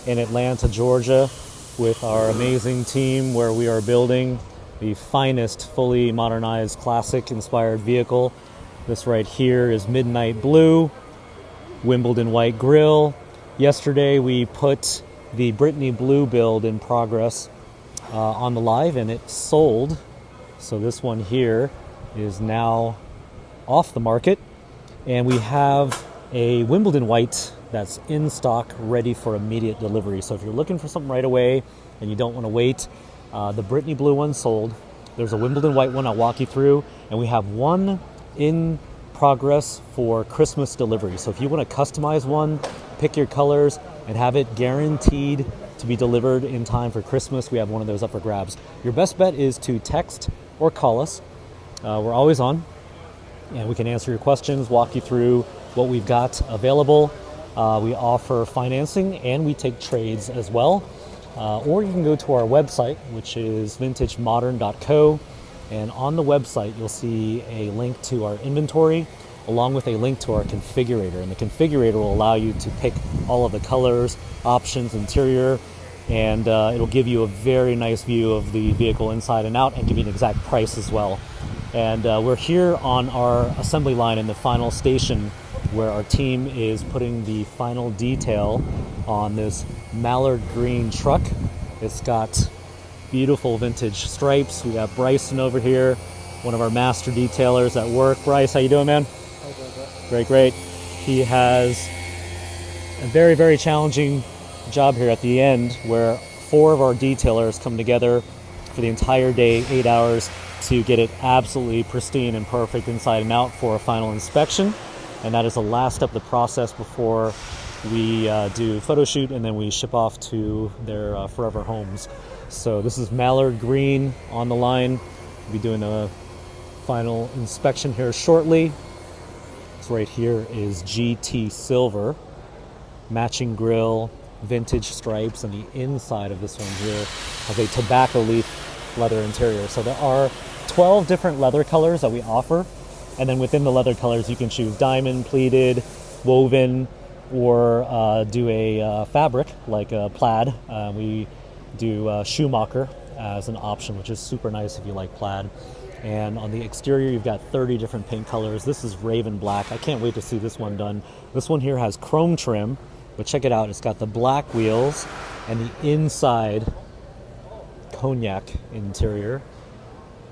in Atlanta, Georgia, with our amazing team where we are building the finest fully modernized classic inspired vehicle. This right here is Midnight Blue, Wimbledon white grille. Yesterday we put the Brittany Blue build in progress on the live, and it sold. So this one here is now off the market, and we have a Wimbledon white that's in stock, ready for immediate delivery. So if you're looking for something right away and you don't want to wait, the Brittany Blue one sold. There's a Wimbledon white one I'll walk you through, and we have one in progress for Christmas delivery. So if you want to customize one, pick your colors, and have it guaranteed to be delivered in time for Christmas, we have one of those up for grabs. Your best bet is to text or call us. We're always on, and we can answer your questions, walk you through what we've got available. We offer financing, and we take trades as well. Or you can go to our website, which is vintagemodern.co, and on the website you'll see a link to our inventory along with a link to our configurator, and the configurator will allow you to pick all of the colors, options, interior, and it'll give you a very nice view of the vehicle inside and out and give you an exact price as well. And we're here on our assembly line in the final station where our team is putting the final detail on this mallard green truck. It's got beautiful vintage stripes. We got Bryson over here, one of our master detailers at work. Bryce, how you doing, man? Great. He has a very, very challenging job here at the end where 4 of our detailers come together for the entire day, 8 hours, to get it absolutely pristine and perfect inside and out for a final inspection. And that is the last step of the process before we do photo shoot, and then we ship off to their forever homes. So this is mallard green on the line. We'll be doing a final inspection here shortly. This right here is GT silver, matching grille, vintage stripes, and the inside of this one here has a tobacco leaf leather interior. So there are 12 different leather colors that we offer. And then within the leather colors, you can choose diamond, pleated, woven, or do a fabric like a plaid. We do Schumacher as an option, which is super nice if you like plaid. And on the exterior, you've got 30 different paint colors. This is Raven Black. I can't wait to see this one done. This one here has chrome trim, but check it out. It's got the black wheels and the inside cognac interior.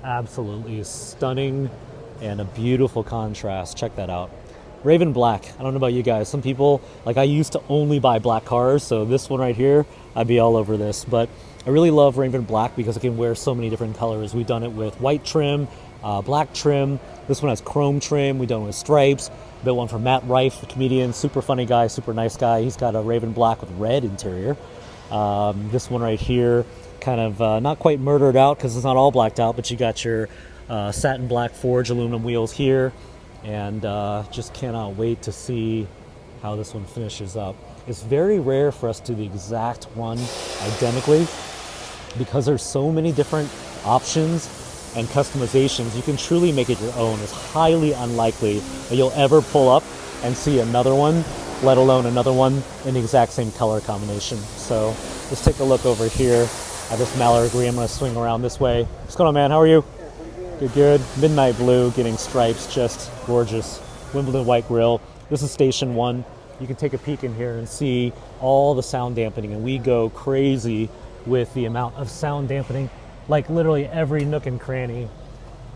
Absolutely stunning and a beautiful contrast. Check that out. Raven Black. I don't know about you guys. Some people, like I used to only buy black cars, so this one right here, I'd be all over this. But I really love Raven Black because it can wear so many different colors. We've done it with white trim, black trim. This one has chrome trim. We've done it with stripes. Built one for Matt Rife, the comedian, super funny guy, super nice guy. He's got a Raven Black with red interior. This one right here, kind of not quite murdered out because it's not all blacked out, but you got your satin black forged aluminum wheels here, and just cannot wait to see how this one finishes up. It's very rare for us to do the exact one identically because there's so many different options and customizations. You can truly make it your own. It's highly unlikely that you'll ever pull up and see another one, let alone another one in the exact same color combination. So let's take a look over here at this mallard green. I'm going to swing around this way. What's going on, man? How are you? Good. Midnight blue, getting stripes, just gorgeous. Wimbledon white grille. This is station 1. You can take a peek in here and see all the sound dampening, and we go crazy with the amount of sound dampening. Like literally every nook and cranny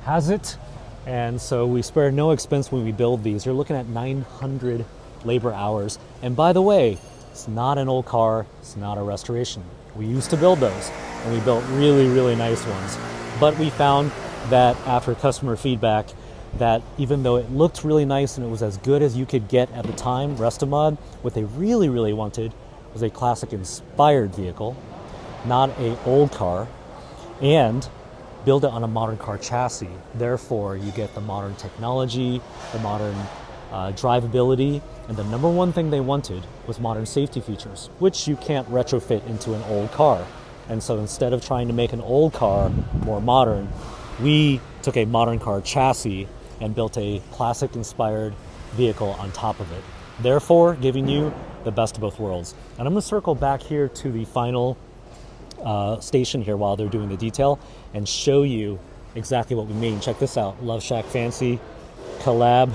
has it, and so we spare no expense when we build these. You're looking at 900 labor hours. And by the way, it's not an old car, it's not a restoration. We used to build those, and we built really, really nice ones. But we found that after customer feedback, that even though it looked really nice and it was as good as you could get at the time, Restomod, what they really, really wanted was a classic inspired vehicle, not an old car, and build it on a modern car chassis. Therefore, you get the modern technology, the modern drivability, and the number one thing they wanted was modern safety features, which you can't retrofit into an old car. And so instead of trying to make an old car more modern, we took a modern car chassis and built a classic inspired vehicle on top of it, therefore giving you the best of both worlds. And I'm going to circle back here to the final station here while they're doing the detail and show you exactly what we mean. Check this out, Love Shack Fancy collab.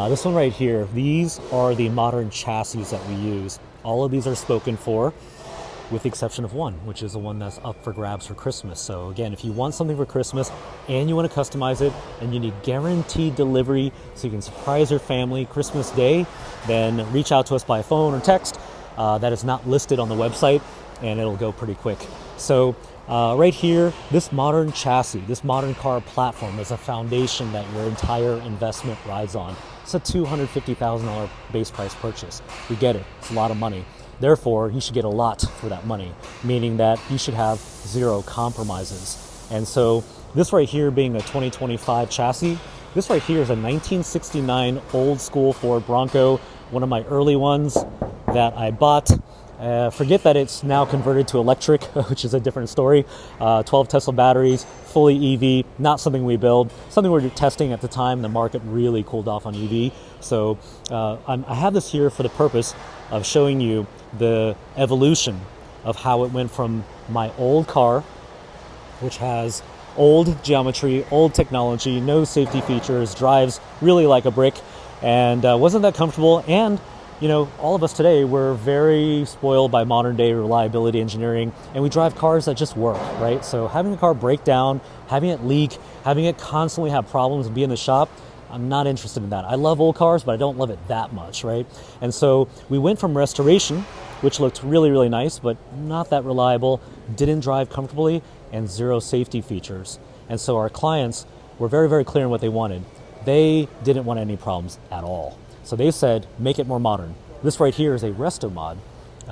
This one right here, these are the modern chassis that we use. All of these are spoken for, with the exception of one, which is the one that's up for grabs for Christmas. So again, if you want something for Christmas and you want to customize it and you need guaranteed delivery so you can surprise your family Christmas Day, then reach out to us by phone or text. That is not listed on the website and it'll go pretty quick. So right here, this modern chassis, this modern car platform is a foundation that your entire investment rides on. It's a $250,000 base price purchase. We get it, it's a lot of money. Therefore, you should get a lot for that money, meaning that you should have zero compromises. And so this right here being a 2025 chassis, this right here is a 1969 old school Ford Bronco, one of my early ones that I bought. Forget that it's now converted to electric, which is a different story. 12 Tesla batteries, fully EV, not something we build, something we're testing at the time. The market really cooled off on EV. So I have this here for the purpose of showing you the evolution of how it went from my old car, which has old geometry, old technology, no safety features, drives really like a brick, and wasn't that comfortable. And you know, all of us today, we're very spoiled by modern day reliability engineering, and we drive cars that just work, right? So having a car break down, having it leak, having it constantly have problems and be in the shop, I'm not interested in that. I love old cars, but I don't love it that much, right? And so we went from restoration, which looked really, really nice, but not that reliable, didn't drive comfortably, and zero safety features. And so our clients were very, very clear on what they wanted. They didn't want any problems at all. So they said, make it more modern. This right here is a resto mod,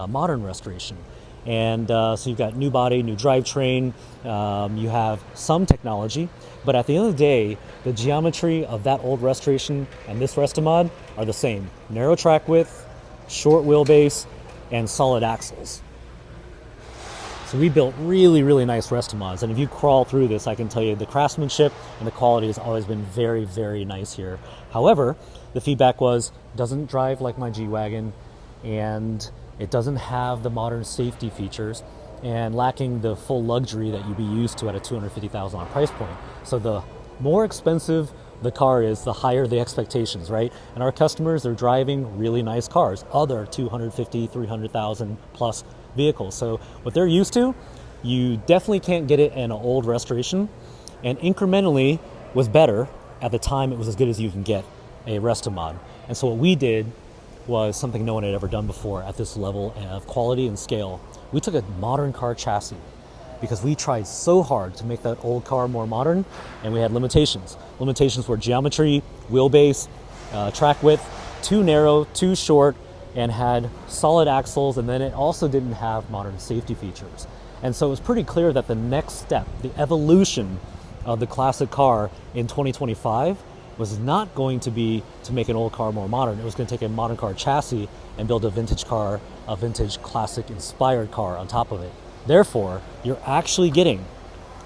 modern restoration. And so you've got new body, new drivetrain, you have some technology, but at the end of the day, the geometry of that old restoration and this resto mod are the same. Narrow track width, short wheelbase, and solid axles. So we built really, really nice resto mods. And if you crawl through this, I can tell you the craftsmanship and the quality has always been very, very nice here. However, the feedback was, doesn't drive like my G-Wagon, and it doesn't have the modern safety features, and lacking the full luxury that you'd be used to at a $250,000 price point. So the more expensive the car is, the higher the expectations, right? And our customers are driving really nice cars, other $250,000, $300,000 plus vehicles. So what they're used to, you definitely can't get it in an old restoration, and incrementally was better. At the time, it was as good as you can get a resto mod. And so what we did was something no one had ever done before at this level of quality and scale. We took a modern car chassis because we tried so hard to make that old car more modern, and we had limitations. Limitations were geometry, wheelbase, track width, too narrow, too short, and had solid axles, and then it also didn't have modern safety features. And so it was pretty clear that the next step, the evolution of the classic car in 2025 was not going to be to make an old car more modern. It was going to take a modern car chassis and build a vintage car, a vintage classic inspired car on top of it. Therefore, you're actually getting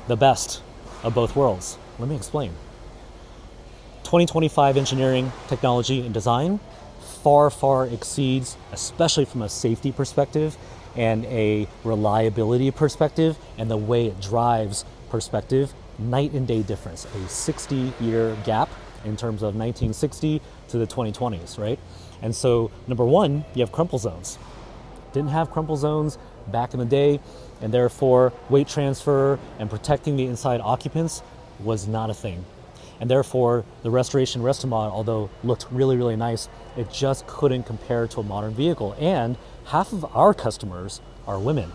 the best of both worlds. Let me explain. 2025 engineering, technology, and design far, far exceeds, especially from a safety perspective and a reliability perspective and the way it drives perspective, night and day difference, a 60-year gap in terms of 1960 to the 2020s, right? And so, number one, you have crumple zones. Didn't have crumple zones back in the day, and therefore weight transfer and protecting the inside occupants was not a thing. And therefore, the restoration resto mod, although looked really, really nice, it just couldn't compare to a modern vehicle. And half of our customers are women,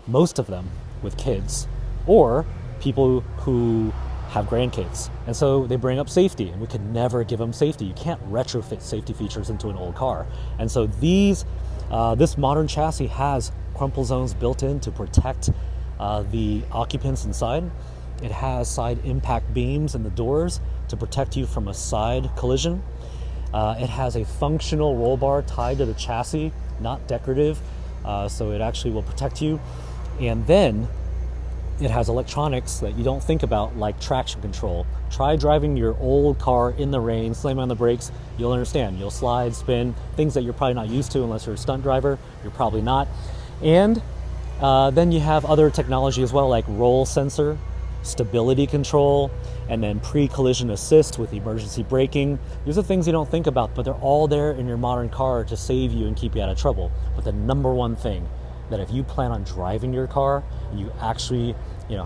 most of them with kids, or people who have grandkids. And so they bring up safety, and we could never give them safety. You can't retrofit safety features into an old car. And so this modern chassis has crumple zones built in to protect the occupants inside. It has side impact beams in the doors to protect you from a side collision. It has a functional roll bar tied to the chassis, not decorative, so it actually will protect you. And then it has electronics that you don't think about, like traction control. Try driving your old car in the rain, slamming on the brakes. you'll understand. You'll slide, spin, things that you're probably not used to unless you're a stunt driver. You're probably not. And then you have other technology as well, like roll sensor, stability control, and then pre-collision assist with emergency braking. These are things you don't think about, but they're all there in your modern car to save you and keep you out of trouble. But the number one thing, that if you plan on driving your car, you actually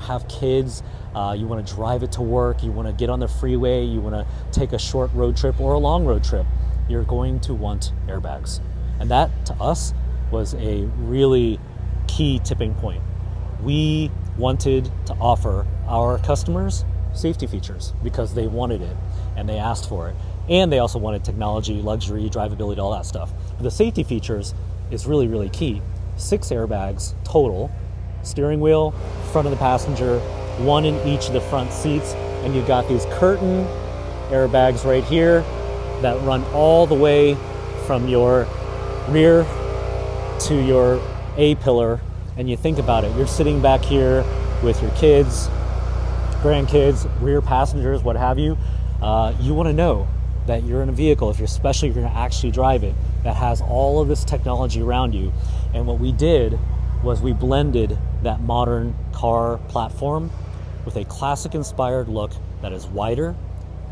have kids, you want to drive it to work, you want to get on the freeway, you want to take a short road trip or a long road trip, you're going to want airbags. And that, to us, was a really key tipping point. We wanted to offer our customers safety features because they wanted it and they asked for it. And they also wanted technology, luxury, drivability, all that stuff. But the safety features is really, really key. 6 airbags total, steering wheel, front of the passenger, 1 in each of the front seats, and you've got these curtain airbags right here that run all the way from your rear to your A-pillar. And you think about it, you're sitting back here with your kids, grandkids, rear passengers, what have you. You want to know that you're in a vehicle, especially if you're going to actually drive it, that has all of this technology around you. And what we did was we blended that modern car platform with a classic inspired look that is wider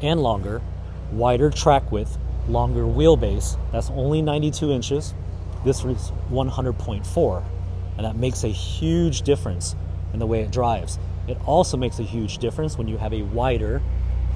and longer, wider track width, longer wheelbase. That's only 92 inches. This is 100.4, and that makes a huge difference in the way it drives. It also makes a huge difference when you have a wider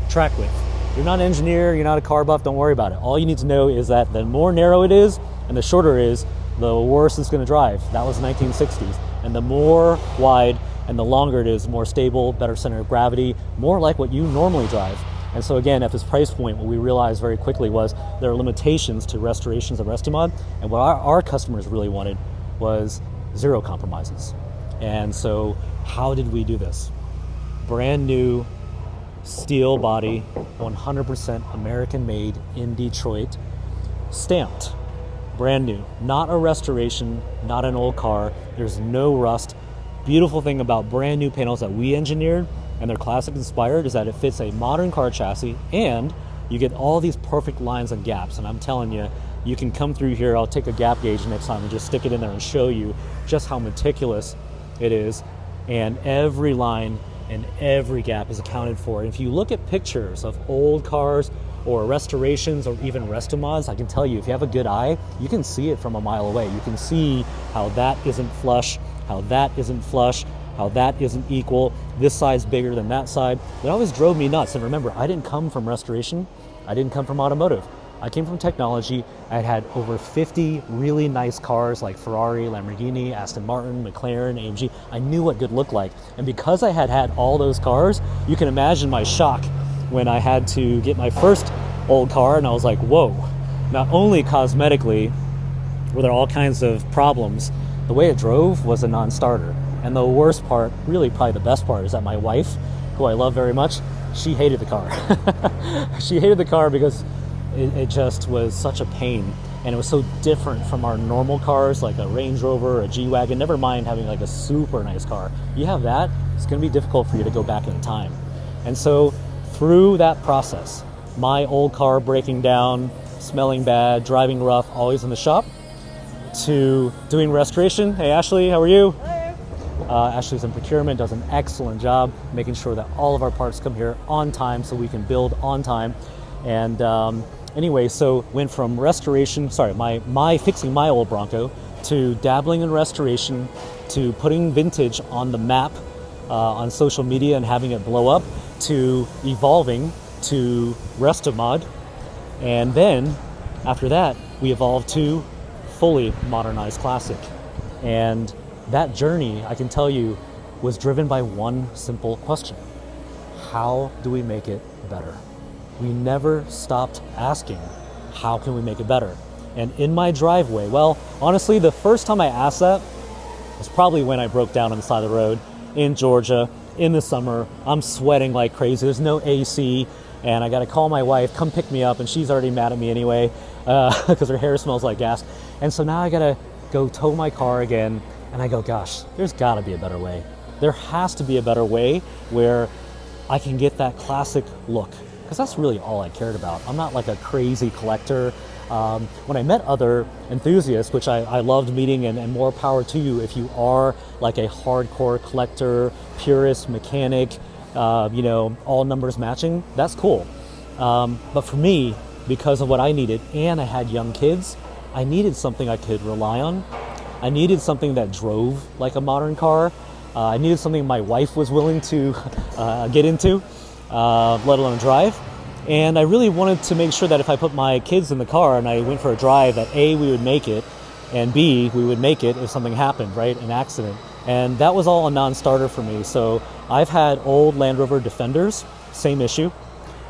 track width. You're not an engineer, you're not a car buff, don't worry about it. All you need to know is that the more narrow it is and the shorter it is, the worse it's going to drive. That was the 1960s. And the more wide and the longer it is, the more stable, better center of gravity, more like what you normally drive. And so again, at this price point, what we realized very quickly was there are limitations to restorations of Restomod, and what our customers really wanted was zero compromises. And so how did we do this? Brand new steel body, 100% American made in Detroit, stamped, brand new, not a restoration, not an old car, there's no rust. Beautiful thing about brand new panels that we engineered and they're classic inspired is that it fits a modern car chassis and you get all these perfect lines and gaps. And I'm telling you, you can come through here, I'll take a gap gauge next time and just stick it in there and show you just how meticulous it is. And every line and every gap is accounted for. And if you look at pictures of old cars or restorations or even Restomods, I can tell you, if you have a good eye, you can see it from a mile away. You can see how that isn't flush, how that isn't flush, how that isn't equal, this side's bigger than that side. It always drove me nuts. And remember, I didn't come from restoration, I didn't come from automotive. I came from technology. I had over 50 really nice cars like Ferrari, Lamborghini, Aston Martin, McLaren, AMG. I knew what good looked like. And because I had all those cars, you can imagine my shock when I had to get my first old car and I was like, whoa. Not only cosmetically were there all kinds of problems, the way it drove was a non-starter. And the worst part, really probably the best part, is that my wife, who I love very much, she hated the car. She hated the car because it just was such a pain, and it was so different from our normal cars like a Range Rover or a G-Wagon, never mind having like a super nice car. You have that, it's going to be difficult for you to go back in time. And so through that process, my old car breaking down, smelling bad, driving rough, always in the shop, to doing restoration. Hey Ashley, how are you? Ashley's in procurement, does an excellent job making sure that all of our parts come here on time so we can build on time. And anyway, so went from restoration, my fixing my old Bronco, to dabbling in restoration, to putting vintage on the map on social media and having it blow up, to evolving to Restomod. And then after that, we evolved to fully modernized classic. And that journey, I can tell you, was driven by one simple question. How do we make it better? We never stopped asking, how can we make it better? And in my driveway, well, honestly, the first time I asked that was probably when I broke down on the side of the road in Georgia in the summer. I'm sweating like crazy. There's no AC, and I got to call my wife, come pick me up, and she's already mad at me anyway because her hair smells like gas. And so now I got to go tow my car again, and I go, gosh, there's got to be a better way. There has to be a better way where I can get that classic look because that's really all I cared about. I'm not like a crazy collector. When I met other enthusiasts, which I loved meeting, and more power to you if you are like a hardcore collector, purist, mechanic, all numbers matching, that's cool. But for me, because of what I needed, and I had young kids, I needed something I could rely on. I needed something that drove like a modern car. I needed something my wife was willing to get into, let alone drive. And I really wanted to make sure that if I put my kids in the car and I went for a drive, that A, we would make it, and B, we would make it if something happened, right? An accident. And that was all a non-starter for me. So I've had old Land Rover Defenders, same issue.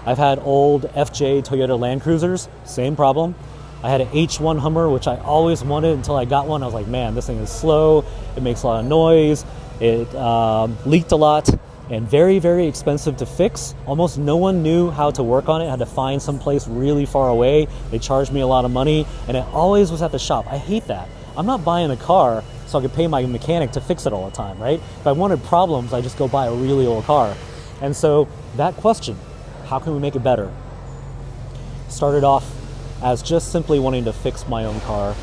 I've had old FJ Toyota Land Cruisers, same problem. I had an H1 Hummer, which I always wanted until I got one. I was like, man, this thing is slow. It makes a lot of noise. It leaked a lot and very, very expensive to fix. Almost no one knew how to work on it. I had to find some place really far away. They charged me a lot of money, and it always was at the shop. I hate that. I'm not buying a car so I could pay my mechanic to fix it all the time, right? If I wanted problems, I just go buy a really old car. And so that question, how can we make it better, started off as just simply wanting to fix my own car.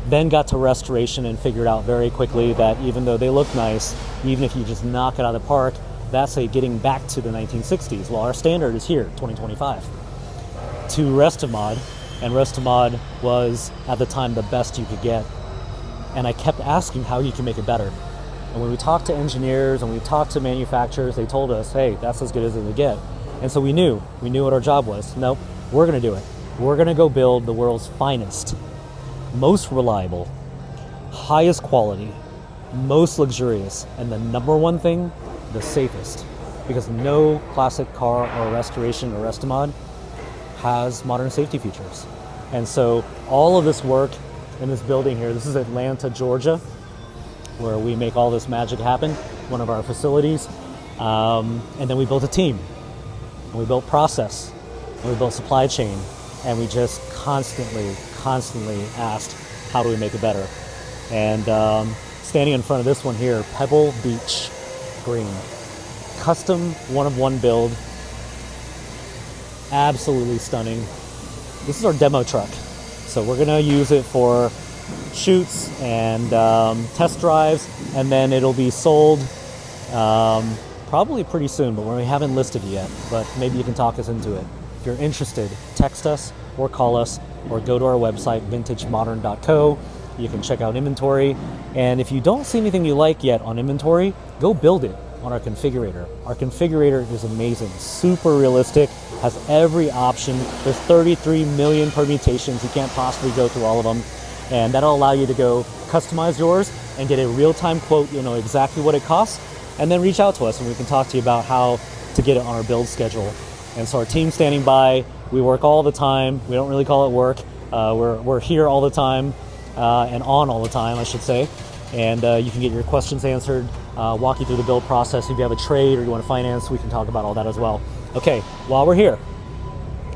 Then got to restoration and figured out very quickly that even though they look nice, even if you just knock it out of the park, that's a getting back to the 1960s. Well, our standard is here, 2025. To Restomod, and Restomod was at the time the best you could get. And I kept asking how you can make it better. And when we talked to engineers and we talked to manufacturers, they told us, hey, that's as good as it would get. And so we knew what our job was. Nope, we're gonna do it. We're gonna go build the world's finest, most reliable, highest quality, most luxurious, and the number one thing, the safest. Because no classic car or restoration or Restomod has modern safety features. And so all of this work in this building here, this is Atlanta, Georgia, where we make all this magic happen, one of our facilities. And then we built a team, and we built process, and we built supply chain, and we just constantly asked, how do we make it better? And standing in front of this one here, Pebble Beach Green. Custom one-of-one build. Absolutely stunning. This is our demo truck. So we're gonna use it for shoots and test drives, and then it'll be sold probably pretty soon, but we haven't listed it yet, but maybe you can talk us into it. If you're interested, text us or call us or go to our website, vintagemodern.co. You can check out inventory. And if you don't see anything you like yet on inventory, go build it on our configurator. Our configurator is amazing, super realistic, has every option. There's 33 million permutations. You can't possibly go through all of them. And that'll allow you to go customize yours and get a real-time quote. You'll know exactly what it costs. And then reach out to us and we can talk to you about how to get it on our build schedule. And so our team's standing by. We work all the time. We don't really call it work. We're here all the time and on all the time, I should say. And you can get your questions answered, walk you through the build process. If you have a trade or you want to finance, we can talk about all that as well. Okay, while we're here,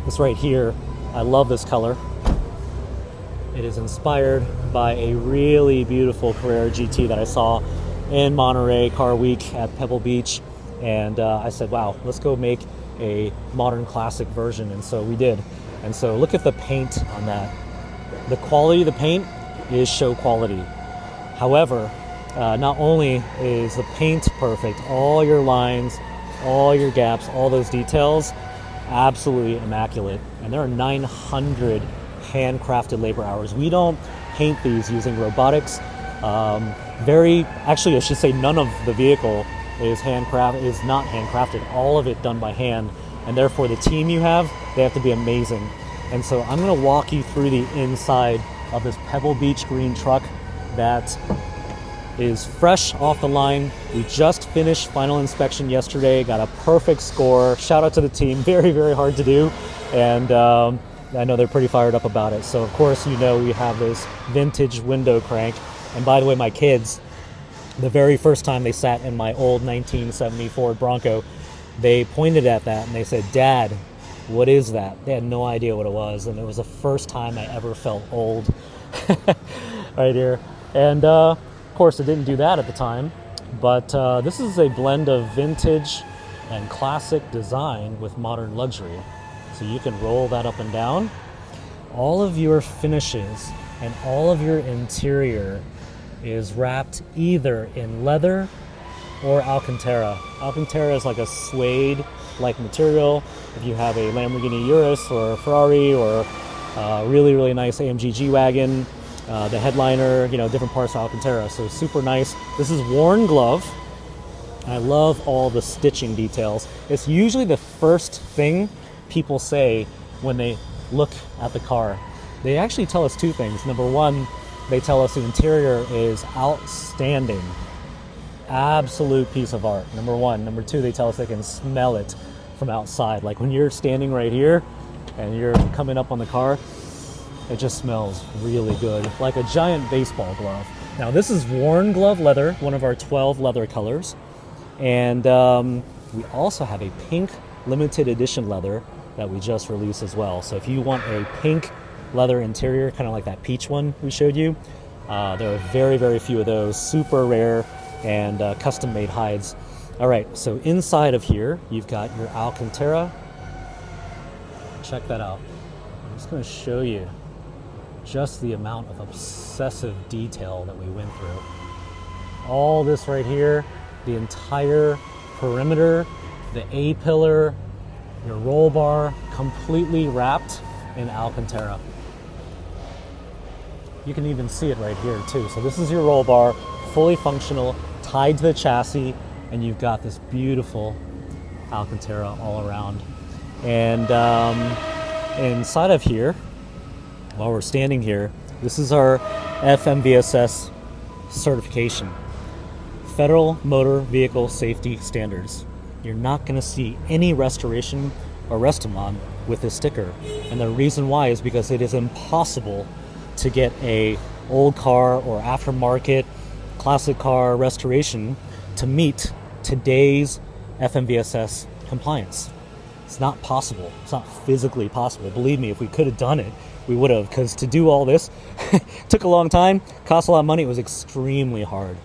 this right here, I love this color. It is inspired by a really beautiful Carrera GT that I saw in Monterey Car Week at Pebble Beach. And I said, wow, let's go make a modern classic version. And so we did. And so look at the paint on that. The quality of the paint is show quality. However, not only is the paint perfect, all your lines, all your gaps, all those details, absolutely immaculate. And there are 900 handcrafted labor hours. We don't paint these using robotics. Actually, I should say none of the vehicle is not handcrafted. All of it done by hand. And therefore the team you have, they have to be amazing. And so I'm gonna walk you through the inside of this Pebble Beach green truck that is fresh off the line. We just finished final inspection yesterday, got a perfect score. Shout out to the team, very, very hard to do. And I know they're pretty fired up about it. So of course, you know, we have this vintage window crank. And by the way, my kids, the very first time they sat in my old 1970 Ford Bronco, they pointed at that and they said, "Dad, what is that?" They had no idea what it was. And it was the first time I ever felt old right here. And of course, it didn't do that at the time. But this is a blend of vintage and classic design with modern luxury. So you can roll that up and down. All of your finishes and all of your interior is wrapped either in leather or Alcantara. Alcantara is like a suede-like material. If you have a Lamborghini Urus or a Ferrari or a really, really nice AMG G-Wagon, the headliner, different parts of Alcantara. So super nice. This is worn glove. I love all the stitching details. It's usually the first thing people say when they look at the car. They actually tell us two things. Number one, they tell us the interior is outstanding. Absolute piece of art, number one. Number two, they tell us they can smell it from outside. Like when you're standing right here and you're coming up on the car, it just smells really good, like a giant baseball glove. Now this is worn glove leather, one of our 12 leather colors. And we also have a pink limited edition leather that we just released as well. So if you want a pink leather interior, kind of like that peach one we showed you, there are very, very few of those, super rare and custom made hides. All right, so inside of here, you've got your Alcantara. Check that out. I'm just gonna show you just the amount of obsessive detail that we went through. All this right here, the entire perimeter, the A-pillar, your roll bar, completely wrapped in Alcantara. You can even see it right here too. So this is your roll bar, fully functional, tied to the chassis, and you've got this beautiful Alcantara all around. And inside of here, while we're standing here, this is our FMVSS certification. Federal Motor Vehicle Safety Standards. You're not going to see any restoration or restaurant with this sticker. And the reason why is because it is impossible to get a old car or aftermarket classic car restoration to meet today's FMVSS compliance. It's not possible. It's not physically possible. Believe me, if we could have done it, we would have, because to do all this took a long time, cost a lot of money, it was extremely hard.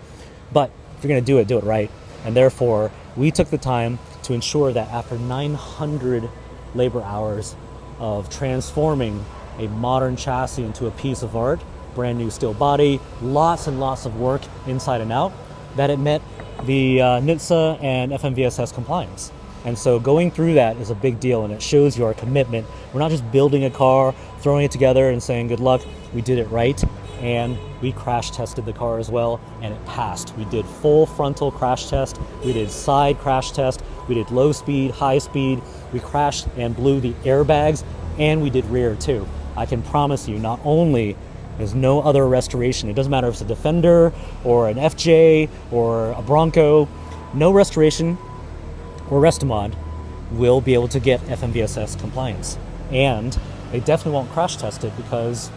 But if you're going to do it right. And therefore, we took the time to ensure that after 900 labor hours of transforming a modern chassis into a piece of art, brand new steel body, lots and lots of work inside and out, that it met the NHTSA and FMVSS compliance. And so going through that is a big deal, and it shows you our commitment. We're not just building a car, throwing it together and saying good luck. We did it right, and we crash tested the car as well, and it passed. We did full frontal crash test, we did side crash test, we did low speed, high speed, we crashed and blew the airbags, and we did rear too. I can promise you, not only there's no other restoration, it doesn't matter if it's a Defender or an FJ or a Bronco, no restoration or Restamod will be able to get FMVSS compliance. And they definitely won't crash test it because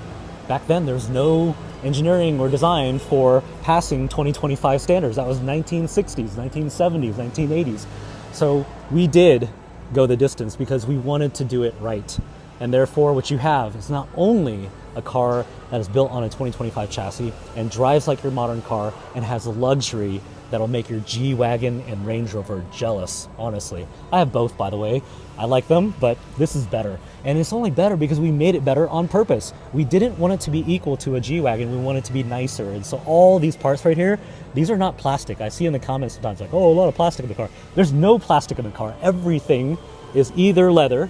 back then there's no engineering or design for passing 2025 standards. That was 1960s, 1970s, 1980s. So we did go the distance because we wanted to do it right. And therefore what you have is not only a car that is built on a 2025 chassis and drives like your modern car and has a luxury that'll make your G-Wagon and Range Rover jealous, honestly. I have both, by the way. I like them, but this is better. And it's only better because we made it better on purpose. We didn't want it to be equal to a G-Wagon. We want it to be nicer. And so all these parts right here, these are not plastic. I see in the comments sometimes like, oh, a lot of plastic in the car. There's no plastic in the car. Everything is either leather,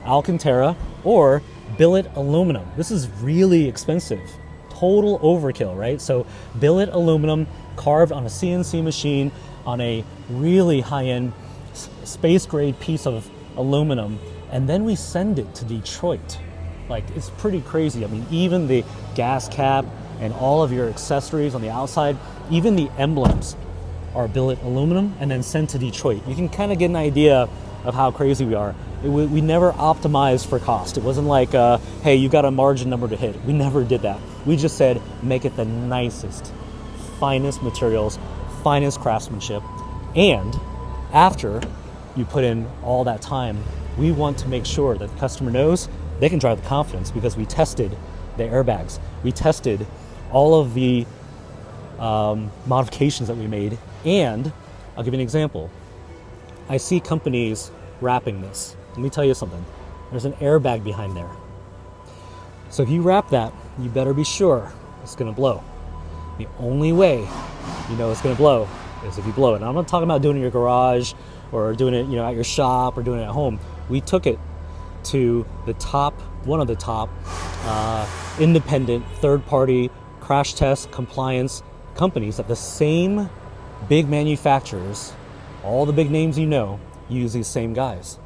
Alcantara, or billet aluminum. This is really expensive. Total overkill, right? So billet aluminum carved on a CNC machine on a really high-end space grade piece of aluminum, and then we send it to Detroit. Like, it's pretty crazy. I mean, even the gas cap and all of your accessories on the outside, even the emblems are billet aluminum and then sent to Detroit. You can kind of get an idea of how crazy we are. We never optimized for cost. It wasn't like, hey, you got a margin number to hit. We never did that. We just said, make it the nicest, finest materials, finest craftsmanship. And after you put in all that time, we want to make sure that the customer knows they can drive with confidence because we tested the airbags. We tested all of the modifications that we made. And I'll give you an example. I see companies wrapping this. Let me tell you something. There's an airbag behind there. So if you wrap that, you better be sure it's going to blow. The only way you know it's going to blow is if you blow it. And I'm not talking about doing it in your garage or doing it, at your shop or doing it at home. We took it to one of the top independent third-party crash test compliance companies that the same big manufacturers, all the big names use these same guys.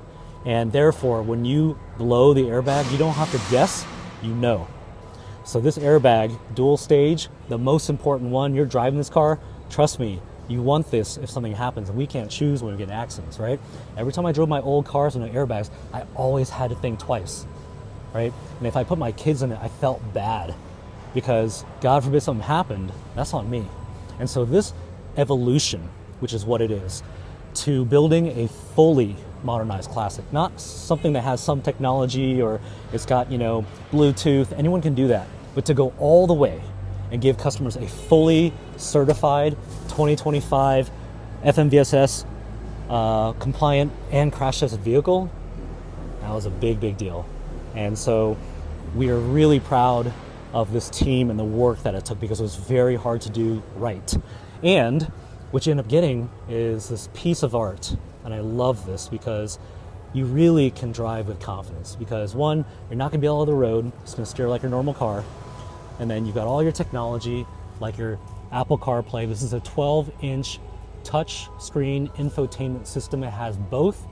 And therefore, when you blow the airbag, you don't have to guess, you know. So this airbag, dual stage, the most important one, you're driving this car, trust me, you want this if something happens. And we can't choose when we get in accidents, right? Every time I drove my old cars with no airbags, I always had to think twice, right? And if I put my kids in it, I felt bad because God forbid something happened, that's on me. And so this evolution, which is what it is, to building a fully modernized classic, not something that has some technology or it's got, Bluetooth, anyone can do that, but to go all the way and give customers a fully certified 2025 FMVSS compliant and crash tested vehicle, that was a big, big deal. And so we are really proud of this team and the work that it took because it was very hard to do right. And what you end up getting is this piece of art. And I love this because you really can drive with confidence because one, you're not going to be all over the road. It's going to steer like your normal car. And then you've got all your technology like your Apple CarPlay. This is a 12-inch touch screen infotainment system. It has both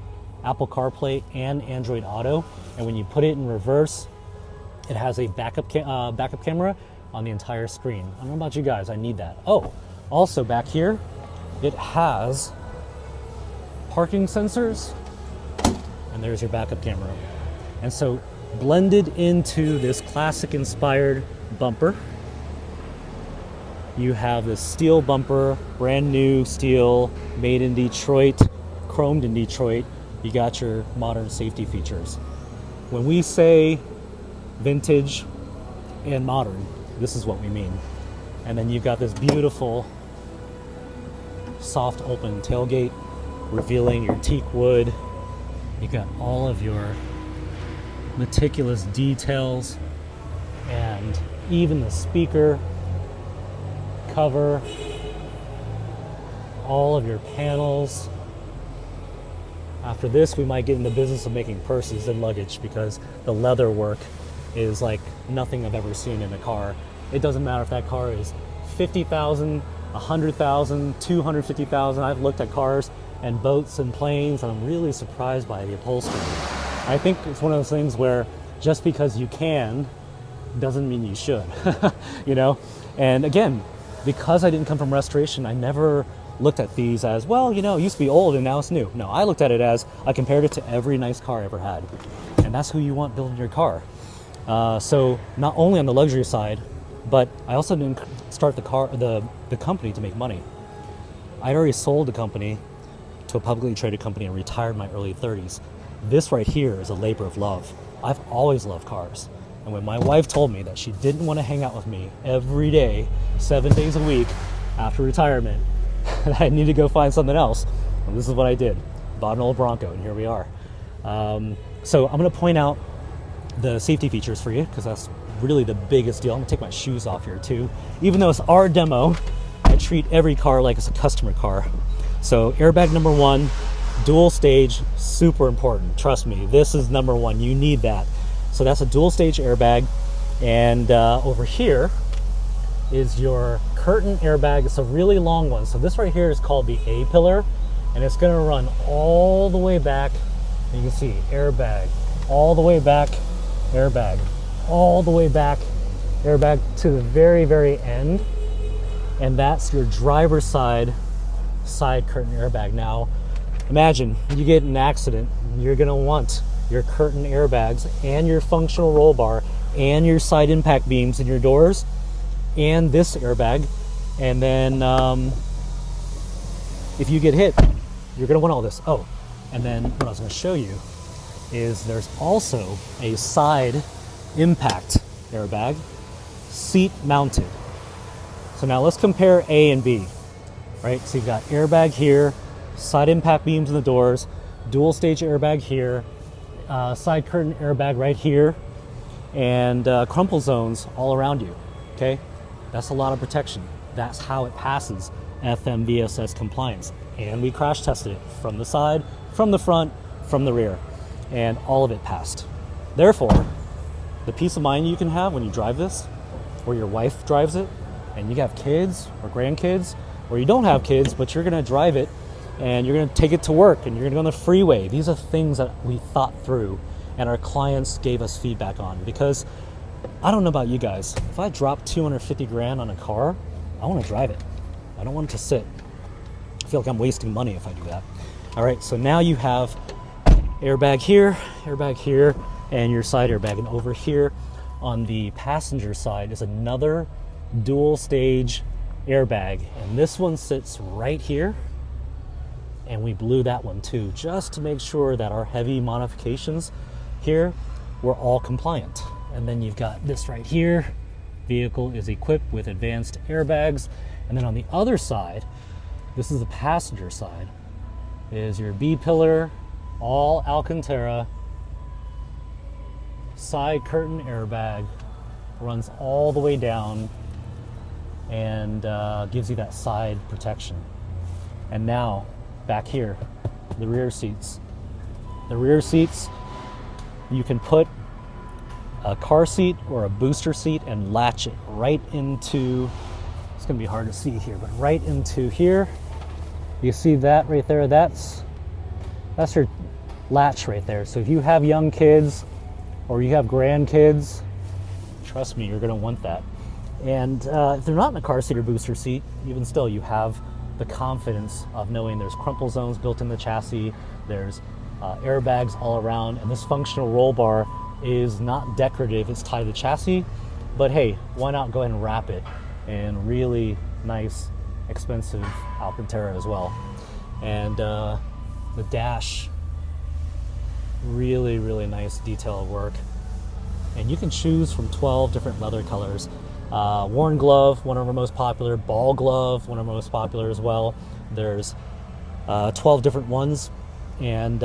Apple CarPlay and Android Auto. And when you put it in reverse, it has a backup camera on the entire screen. I don't know about you guys, I need that. Oh, also back here, it has parking sensors, and there's your backup camera. And so blended into this classic inspired bumper, you have this steel bumper, brand new steel, made in Detroit, chromed in Detroit. You got your modern safety features. When we say vintage and modern, this is what we mean. And then you've got this beautiful soft open tailgate revealing your teak wood. You got all of your meticulous details and even the speaker cover, all of your panels. After this, we might get in the business of making purses and luggage because the leather work is like nothing I've ever seen in a car. It doesn't matter if that car is 50,000, 100,000, 250,000. I've looked at cars and boats and planes, and I'm really surprised by the upholstery. I think it's one of those things where just because you can doesn't mean you should, And again, because I didn't come from restoration, I never looked at these as, well, it used to be old and now it's new. No, I looked at it as I compared it to every nice car I ever had. And that's who you want building your car. So not only on the luxury side, but I also didn't start the company to make money. I'd already sold the company to a publicly traded company and retired in my early 30s. This right here is a labor of love. I've always loved cars. And when my wife told me that she didn't want to hang out with me every day, 7 days a week after retirement, that I need to go find something else, and this is what I did. Bought an old Bronco, and here we are. So I'm going to point out the safety features for you because that's really the biggest deal. I'm going to take my shoes off here too. Even though it's our demo, I treat every car like it's a customer car. So airbag number one, dual stage, super important. Trust me, this is number one. You need that. So that's a dual stage airbag. And over here is your curtain airbag. It's a really long one. So this right here is called the A pillar, and it's going to run all the way back. And you can see airbag, all the way back, airbag, all the way back, airbag to the very, very end. And that's your driver's side curtain airbag. Now, imagine you get in an accident, you're going to want your curtain airbags and your functional roll bar and your side impact beams in your doors and this airbag. And then if you get hit, you're going to want all this. Oh, and then what I was going to show you is there's also a side impact airbag, seat mounted. So now let's compare A and B, right? So you've got airbag here, side impact beams in the doors, dual stage airbag here, side curtain airbag right here, and crumple zones all around you. Okay, that's a lot of protection. That's how it passes FMVSS compliance. And we crash tested it from the side, from the front, from the rear, and all of it passed. Therefore, the peace of mind you can have when you drive this, or your wife drives it, and you have kids or grandkids, or you don't have kids, but you're gonna drive it and you're gonna take it to work and you're gonna go on the freeway. These are things that we thought through and our clients gave us feedback on, because I don't know about you guys, if I drop 250 grand on a car, I wanna drive it. I don't want it to sit. I feel like I'm wasting money if I do that. All right, so now you have airbag here, and your side airbag. And over here on the passenger side is another dual stage airbag. And this one sits right here. And we blew that one too, just to make sure that our heavy modifications here were all compliant. And then you've got this right here. Vehicle is equipped with advanced airbags. And then on the other side, this is the passenger side, is your B-pillar, all Alcantara, side curtain airbag, runs all the way down and gives you that side protection. And now, back here, the rear seats. The rear seats, you can put a car seat or a booster seat and latch it right into, it's gonna be hard to see here, but right into here. You see that right there? That's your latch right there. So if you have young kids or you have grandkids, trust me, you're gonna want that. And if they're not in a car seat or booster seat, even still, you have the confidence of knowing there's crumple zones built in the chassis, there's airbags all around, and this functional roll bar is not decorative, it's tied to the chassis, but hey, why not go ahead and wrap it in really nice, expensive Alcantara as well. And the dash, really, really nice detail work. And you can choose from 12 different leather colors. Worn glove, one of our most popular. Ball glove, one of our most popular as well. There's 12 different ones and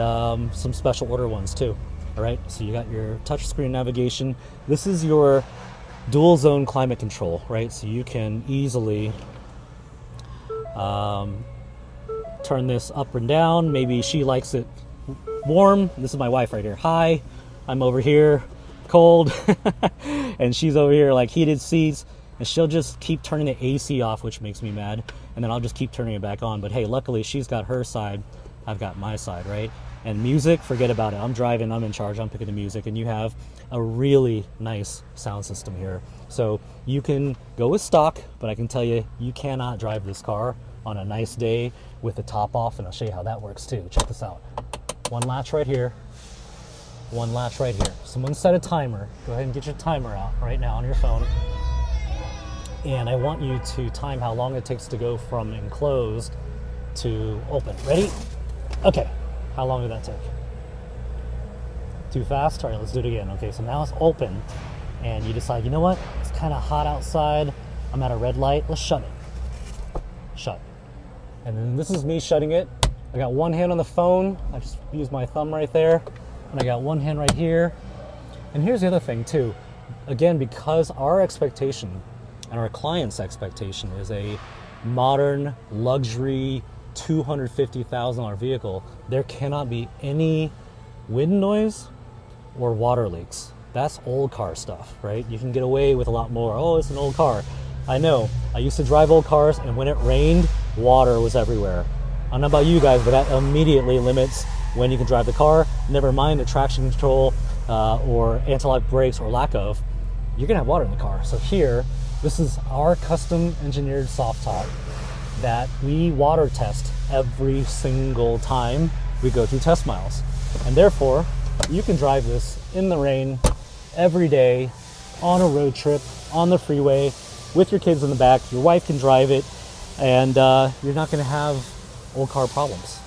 some special order ones too. All right, so you got your touchscreen navigation. This is your dual zone climate control, right? So you can easily turn this up and down. Maybe she likes it warm. This is my wife right here. Hi, I'm over here cold and she's over here like heated seats, and she'll just keep turning the AC off, which makes me mad, and then I'll just keep turning it back on. But hey, luckily she's got her side, I've got my side, right? And music, forget about it. I'm driving, I'm in charge, I'm picking the music, and you have a really nice sound system here. So you can go with stock, but I can tell you, you cannot drive this car on a nice day with the top off, and I'll show you how that works too. Check this out. One latch right here, one latch right here. Someone set a timer. Go ahead and get your timer out right now on your phone. And I want you to time how long it takes to go from enclosed to open. Ready? Okay. How long did that take? Too fast? All right, let's do it again. Okay, so now it's open, and you decide, you know what? It's kind of hot outside. I'm at a red light. Let's shut it. Shut. And then this is me shutting it. I got one hand on the phone. I just use my thumb right there. And I got one hand right here. And here's the other thing too. Again, because our expectation and our client's expectation is a modern luxury $250,000 vehicle, there cannot be any wind noise or water leaks. That's old car stuff, right? You can get away with a lot more. Oh, it's an old car. I know. I used to drive old cars, and when it rained, water was everywhere. I don't know about you guys, but that immediately limits when you can drive the car. Never mind the traction control or anti-lock brakes or lack of. You're gonna have water in the car. So here, this is our custom engineered soft top that we water test every single time we go through test miles. And therefore, you can drive this in the rain every day, on a road trip, on the freeway, with your kids in the back. Your wife can drive it, and you're not gonna have old car problems.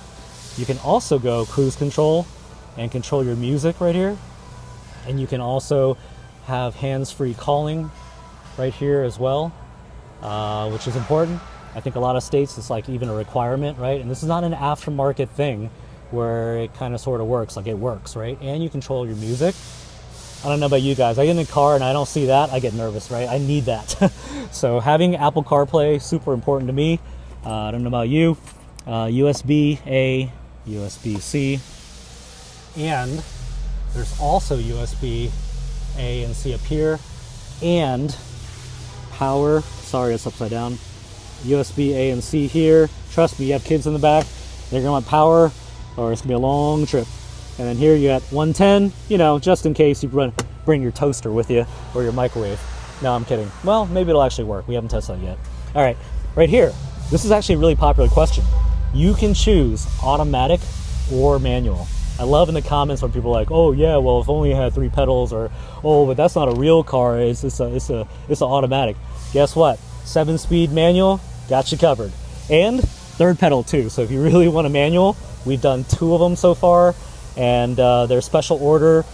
You can also go cruise control and control your music right here. And you can also have hands-free calling right here as well, which is important. I think a lot of states it's like even a requirement, right? And this is not an aftermarket thing where it kind of sort of works, like it works, right? And you control your music. I don't know about you guys. I get in a car and I don't see that, I get nervous, right? I need that. So having Apple CarPlay, super important to me. I don't know about you. USB-A, USB-C, and there's also USB-A and C up here, and power, sorry it's upside down, USB-A and C here. Trust me, you have kids in the back, they're gonna want power or it's gonna be a long trip. And then here you got 110, you know, just in case you bring your toaster with you or your microwave. No, I'm kidding. Well, maybe it'll actually work. We haven't tested that yet. All right, right here. This is actually a really popular question. You can choose automatic or manual. I love in the comments when people are like, oh yeah, well, if only it had 3 pedals, or oh, but that's not a real car. It's an automatic. Guess what? 7-speed manual, got you covered. And 3rd pedal too. So if you really want a manual, we've done 2 of them so far. And they're special order,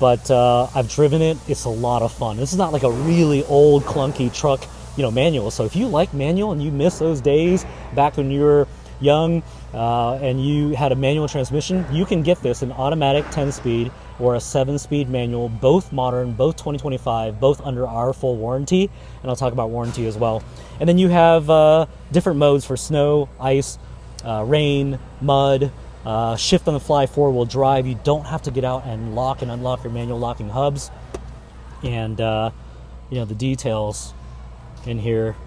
but I've driven it. It's a lot of fun. This is not like a really old clunky truck, you know, manual. So if you like manual and you miss those days back when you were young and you had a manual transmission, you can get this in automatic 10-speed or a 7-speed manual, both modern, both 2025, both under our full warranty. And I'll talk about warranty as well. And then you have different modes for snow, ice, rain, mud, shift on the fly, 4-wheel drive. You don't have to get out and lock and unlock your manual locking hubs. And you know, the details in here,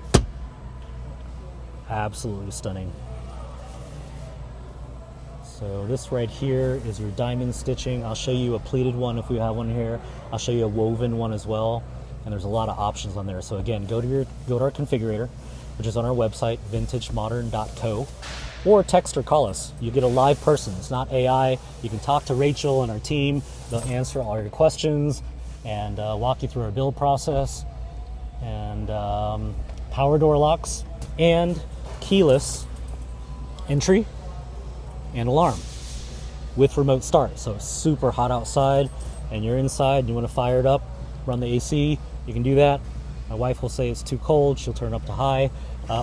absolutely stunning. So this right here is your diamond stitching. I'll show you a pleated one if we have one here. I'll show you a woven one as well. And there's a lot of options on there. So again, go to our configurator, which is on our website, vintagemodern.co. Or text or call us. You get a live person. It's not AI. You can talk to Rachel and our team. They'll answer all your questions and walk you through our build process. And power door locks and keyless entry and alarm with remote start. So it's super hot outside and you're inside and you want to fire it up, run the AC, you can do that. My wife will say it's too cold. She'll turn up to high.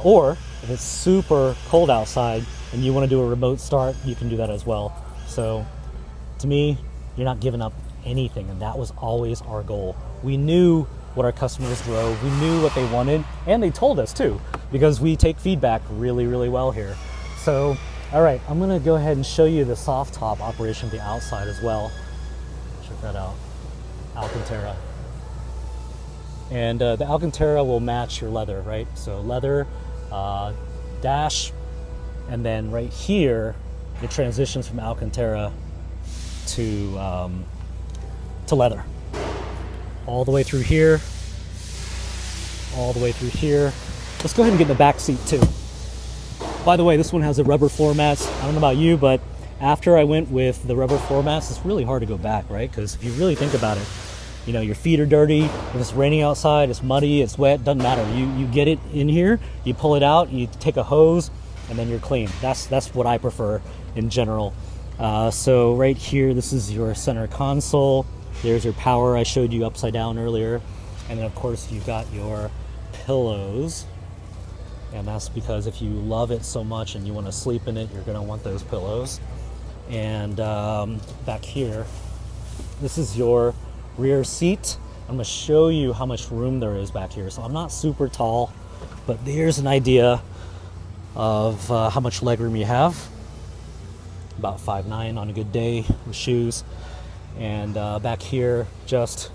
Or if it's super cold outside and you want to do a remote start, you can do that as well. So to me, you're not giving up anything, and that was always our goal. We knew what our customers drove, we knew what they wanted, and they told us too, because we take feedback really, really well here. So, all right, I'm gonna go ahead and show you the soft top operation of the outside as well. Check that out, Alcantara. And the Alcantara will match your leather, right? So leather, dash, and then right here, it transitions from Alcantara to leather. All the way through here, all the way through here. Let's go ahead and get in the back seat too. By the way, this one has the rubber floor mats. I don't know about you, but after I went with the rubber floor mats, it's really hard to go back, right? Because if you really think about it, you know, your feet are dirty. If it's raining outside, it's muddy, it's wet, doesn't matter. You get it in here, you pull it out, you take a hose, and then you're clean. That's what I prefer in general. So right here, this is your center console. There's your power I showed you upside down earlier. And then of course you've got your pillows. And that's because if you love it so much and you want to sleep in it, you're going to want those pillows. And back here, this is your rear seat. I'm going to show you how much room there is back here. So I'm not super tall, but there's an idea of how much legroom you have. About 5'9" on a good day with shoes. And back here, just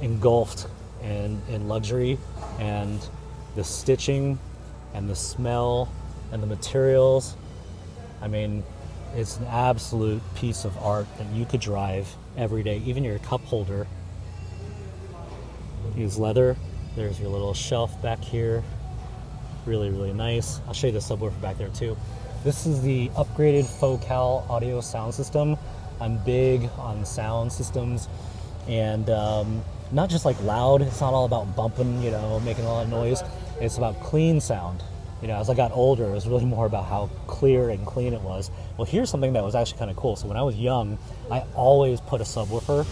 engulfed in luxury, and the stitching and the smell and the materials. I mean, it's an absolute piece of art that you could drive every day. Even your cup holder is leather. There's your little shelf back here. Really, really nice. I'll show you the subwoofer back there too. This is the upgraded Focal audio sound system. I'm big on sound systems, and not just like loud. It's not all about bumping, you know, making a lot of noise. It's about clean sound. You know, as I got older, it was really more about how clear and clean it was. Well, here's something that was actually kind of cool. So when I was young, I always put a subwoofer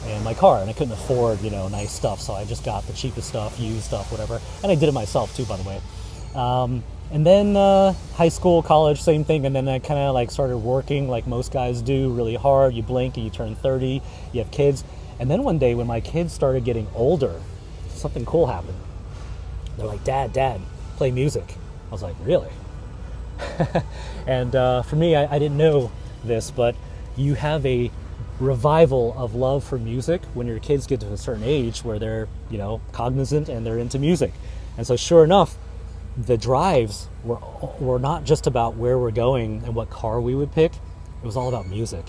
and my car, and I couldn't afford, nice stuff, so I just got the cheapest stuff, used stuff, whatever, and I did it myself too, by the way. And then high school, college, same thing, and then I kind of like started working like most guys do, really hard. You blink and you turn 30, you have kids, and then one day when my kids started getting older, something cool happened. They're like, Dad, play music. I was like, really? And for me, I didn't know this, but you have a revival of love for music when your kids get to a certain age where they're, cognizant and they're into music. And so sure enough, the drives were not just about where we're going and what car we would pick. It was all about music.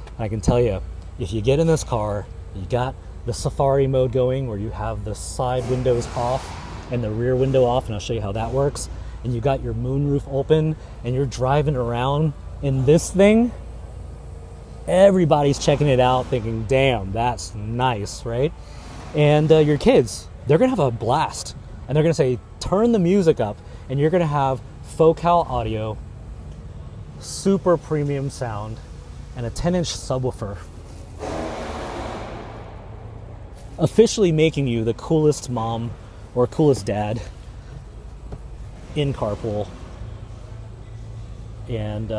And I can tell you, if you get in this car, you got the safari mode going where you have the side windows off and the rear window off, and I'll show you how that works. And you got your moonroof open and you're driving around in this thing, everybody's checking it out thinking, damn, that's nice, right? And your kids, they're going to have a blast. And they're going to say, turn the music up, and you're going to have Focal audio, super premium sound, and a 10-inch subwoofer. Officially making you the coolest mom or coolest dad in carpool. And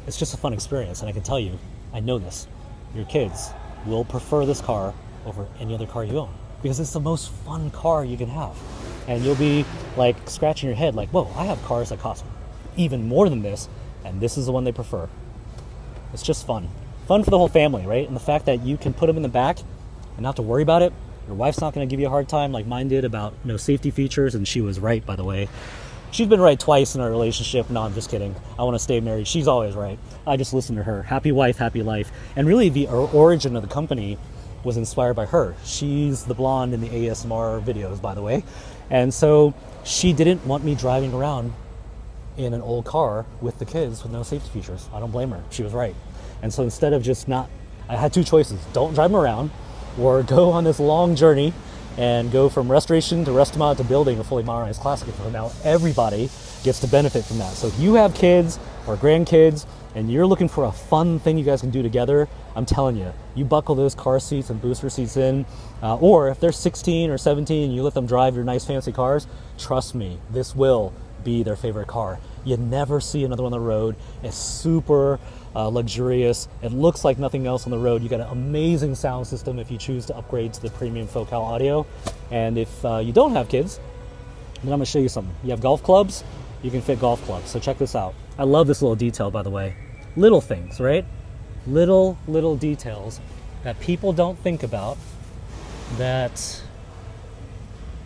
it's just a fun experience. And I can tell you, I know this, your kids will prefer this car over any other car you own, because it's the most fun car you can have. And you'll be like scratching your head like, whoa, I have cars that cost even more than this, and this is the one they prefer. It's just fun. Fun for the whole family, right? And the fact that you can put them in the back and not have to worry about it. Your wife's not going to give you a hard time like mine did about no safety features, and she was right, by the way. She's been right twice in our relationship. No, I'm just kidding. I want to stay married. She's always right. I just listen to her. Happy wife, happy life. And really the origin of the company was inspired by her. She's the blonde in the ASMR videos, by the way. And so she didn't want me driving around in an old car with the kids with no safety features. I don't blame her. She was right. And so instead of I had two choices. Don't drive them around, or go on this long journey and go from restoration to restaurant to building a fully modernized classic. So now everybody gets to benefit from that. So if you have kids or grandkids and you're looking for a fun thing you guys can do together, I'm telling you, you buckle those car seats and booster seats in, or if they're 16 or 17 and you let them drive your nice fancy cars, trust me, this will be their favorite car. You never see another one on the road. It's super luxurious. It looks like nothing else on the road. You got an amazing sound system if you choose to upgrade to the premium Focal audio. And if you don't have kids, then I'm going to show you something. You have golf clubs, you can fit golf clubs. So check this out. I love this little detail, by the way. Little things, right? Little details that people don't think about, that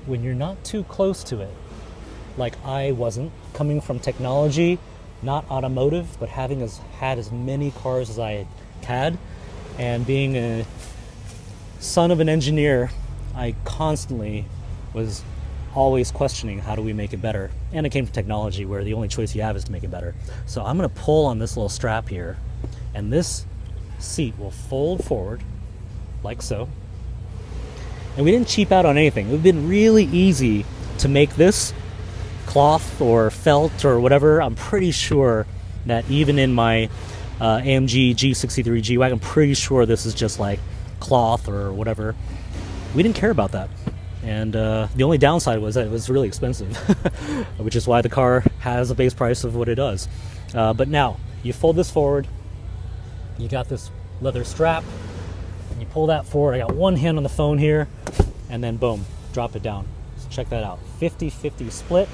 when you're not too close to it, like I wasn't, coming from technology, not automotive, but having had as many cars as I had, and being a son of an engineer, I constantly was always questioning, how do we make it better? And it came from technology, where the only choice you have is to make it better. So I'm going to pull on this little strap here, and this seat will fold forward like so. And we didn't cheap out on anything. It would have been really easy to make this cloth or felt or whatever. I'm pretty sure that even in my AMG G63 G-Wagon, I'm pretty sure this is just like cloth or whatever. We didn't care about that. And the only downside was that it was really expensive, which is why the car has a base price of what it does. But now, you fold this forward, you got this leather strap, and you pull that forward. I got one hand on the phone here, and then boom, drop it down. So check that out, 50-50 split.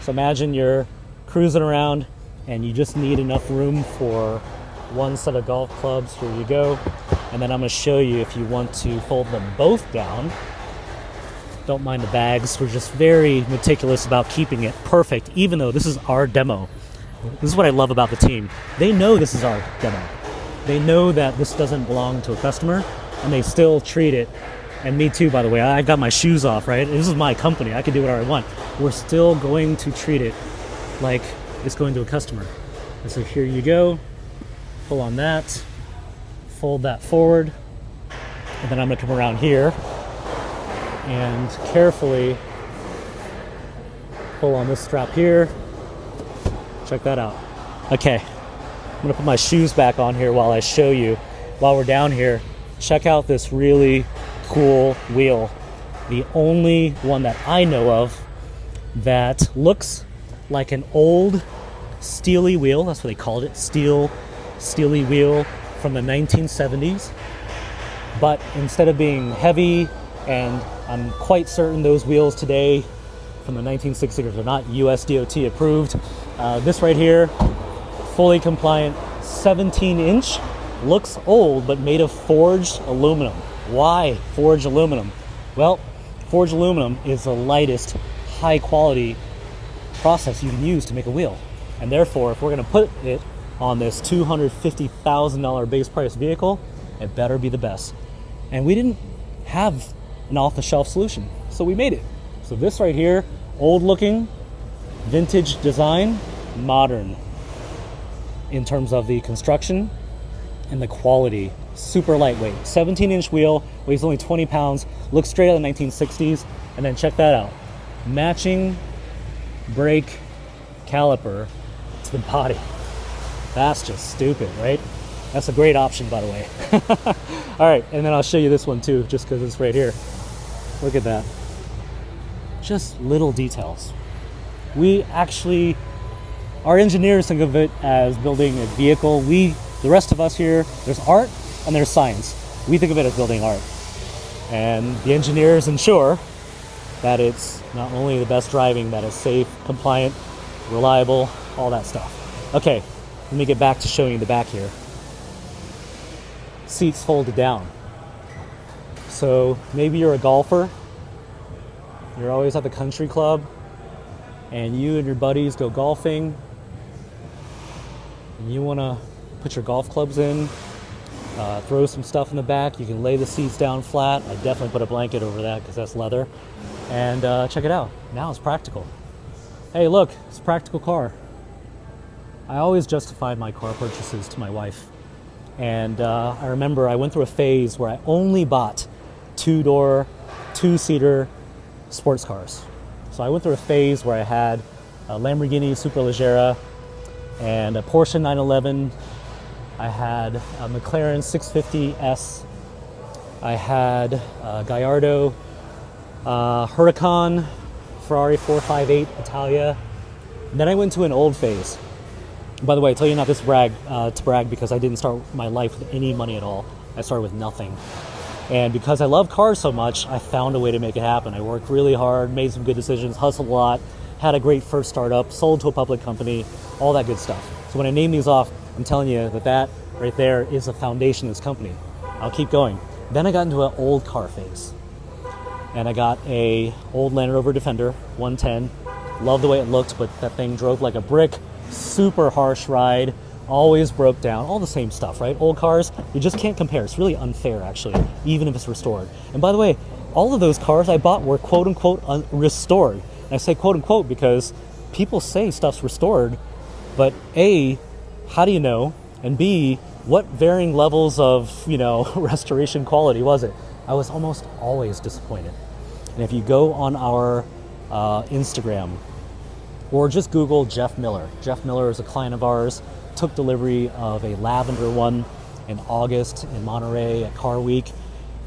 So imagine you're cruising around, and you just need enough room for one set of golf clubs. Here you go. And then I'm going to show you if you want to fold them both down. Don't mind the bags. We're just very meticulous about keeping it perfect, even though this is our demo. This is what I love about the team. They know this is our demo. They know that this doesn't belong to a customer, and they still treat it. And me too, by the way. I got my shoes off, right? This is my company. I can do whatever I want. We're still going to treat it like it's going to a customer. And so here you go. Pull on that. Fold that forward. And then I'm going to come around here and carefully pull on this strap here. Check that out. Okay, I'm gonna put my shoes back on here while I show you. While we're down here, check out this really cool wheel. The only one that I know of that looks like an old steely wheel. That's what they called it, steely wheel from the 1970s. But instead of being heavy, and I'm quite certain those wheels today from the 1960s are not US DOT approved. This right here, fully compliant, 17-inch, looks old but made of forged aluminum. Why forged aluminum? Well, forged aluminum is the lightest, high quality process you can use to make a wheel. And therefore, if we're gonna put it on this $250,000 base price vehicle, it better be the best. And we didn't have an off-the-shelf solution, so we made it. So this right here, old looking, vintage design, modern in terms of the construction and the quality. Super lightweight, 17-inch wheel, weighs only 20 pounds, looks straight out of the 1960s. And then check that out, matching brake caliper to the body. That's just stupid, right? That's a great option, by the way. All right, and then I'll show you this one too, just because it's right here. Look at that. Just little details. Our engineers think of it as building a vehicle. The rest of us here, there's art and there's science. We think of it as building art. And the engineers ensure that it's not only the best driving, that it's safe, compliant, reliable, all that stuff. Okay, let me get back to showing you the back here. Seats folded down. So maybe you're a golfer, you're always at the country club, and you and your buddies go golfing, and you want to put your golf clubs in, throw some stuff in the back. You can lay the seats down flat. I definitely put a blanket over that because that's leather. And check it out. Now it's practical. Hey, look, it's a practical car. I always justified my car purchases to my wife. And I remember I went through a phase where I only bought two-door, two-seater sports cars. So I went through a phase where I had a Lamborghini Superleggera and a Porsche 911. I had a McLaren 650S. I had a Gallardo Huracan, Ferrari 458 Italia. And then I went to an old phase. By the way, I tell you not this to brag because I didn't start my life with any money at all. I started with nothing. And because I love cars so much, I found a way to make it happen. I worked really hard, made some good decisions, hustled a lot, had a great first startup, sold to a public company, all that good stuff. So when I name these off, I'm telling you that right there is the foundation of this company. I'll keep going. Then I got into an old car phase. And I got a old Land Rover Defender 110. Loved the way it looked, but that thing drove like a brick. Super harsh ride, always broke down, all the same stuff, right? Old cars, you just can't compare. It's really unfair, actually, even if it's restored. And by the way, all of those cars I bought were quote-unquote restored. And I say quote-unquote because people say stuff's restored, but A, how do you know? And B, what varying levels of, restoration quality was it? I was almost always disappointed. And if you go on our Instagram, or just Google Jeff Miller. Jeff Miller is a client of ours, took delivery of a lavender one in August in Monterey at Car Week,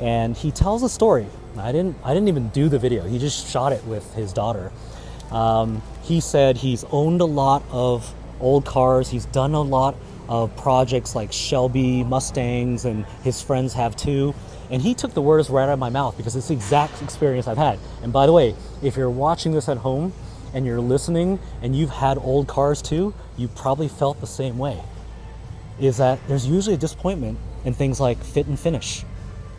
and he tells a story. I didn't even do the video. He just shot it with his daughter. He said he's owned a lot of old cars. He's done a lot of projects like Shelby Mustangs, and his friends have too. And he took the words right out of my mouth because it's the exact experience I've had. And by the way, if you're watching this at home, and you're listening and you've had old cars too, you probably felt the same way. Is that there's usually a disappointment in things like fit and finish.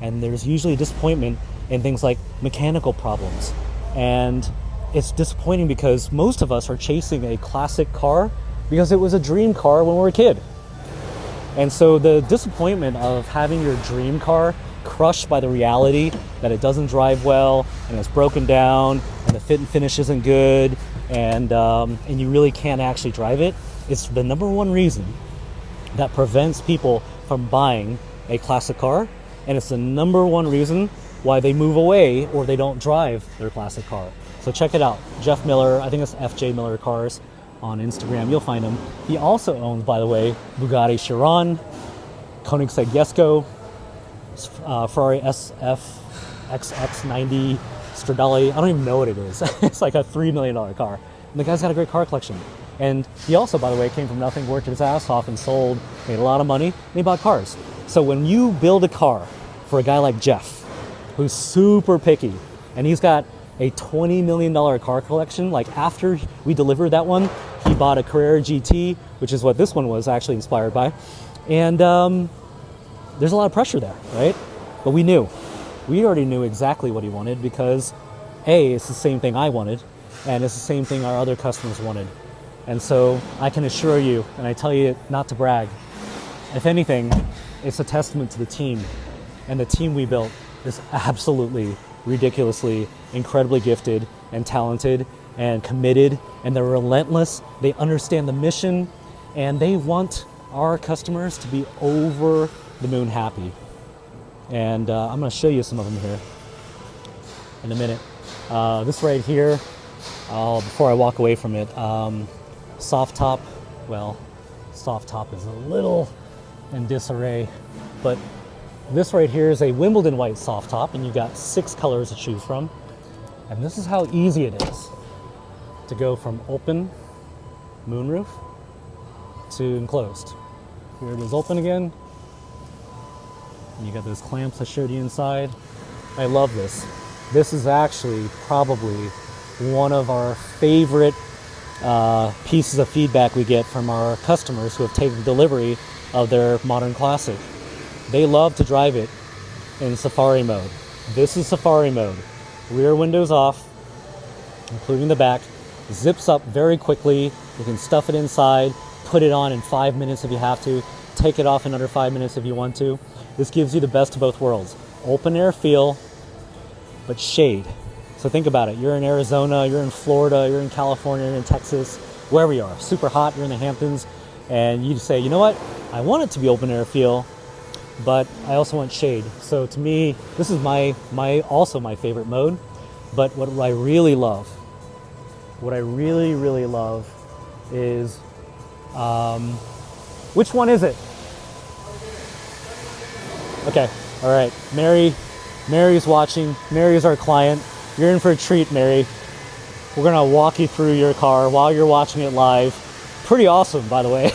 And there's usually a disappointment in things like mechanical problems. And it's disappointing because most of us are chasing a classic car because it was a dream car when we were a kid. And so the disappointment of having your dream car crushed by the reality that it doesn't drive well and it's broken down and the fit and finish isn't good and you really can't actually drive it, it's the number one reason that prevents people from buying a classic car, and it's the number one reason why they move away or they don't drive their classic car. So check it out, Jeff Miller. I think it's FJ Miller Cars on Instagram. You'll find him. He also owns, by the way, Bugatti Chiron, Koenigsegg Jesko, Ferrari SFXX90 Stradale. I don't even know what it is. It's like a $3 million car. And the guy's got a great car collection. And he also, by the way, came from nothing, worked his ass off and sold, made a lot of money, and he bought cars. So when you build a car for a guy like Jeff, who's super picky, and he's got a $20 million car collection, like after we delivered that one, he bought a Carrera GT, which is what this one was actually inspired by. And there's a lot of pressure there, right? But we already knew exactly what he wanted because A, it's the same thing I wanted, and it's the same thing our other customers wanted. And so I can assure you, and I tell you not to brag, if anything, it's a testament to the team. And the team we built is absolutely, ridiculously, incredibly gifted and talented and committed, and they're relentless. They understand the mission, and they want our customers to be over the moon happy. And I'm going to show you some of them here in a minute. This right here, before I walk away from it, soft top. Well, soft top is a little in disarray, but this right here is a Wimbledon white soft top, and you've got 6 colors to choose from. And this is how easy it is to go from open moonroof to enclosed. Here it is open again. And you got those clamps I showed you inside. I love this. This is actually probably one of our favorite pieces of feedback we get from our customers who have taken delivery of their modern classic. They love to drive it in safari mode. This is safari mode. Rear windows off, including the back. Zips up very quickly. You can stuff it inside, put it on in 5 minutes if you have to, take it off in under 5 minutes if you want to. This gives you the best of both worlds. Open air feel, but shade. So think about it. You're in Arizona, you're in Florida, you're in California, you're in Texas, wherever you are. Super hot, you're in the Hamptons, and you say, you know what? I want it to be open air feel, but I also want shade. So to me, this is also my favorite mode. But what I really love, really love is, which one is it? Okay, all right. Mary's watching. Mary's our client. You're in for a treat, Mary. We're gonna walk you through your car while you're watching it live. Pretty awesome, by the way.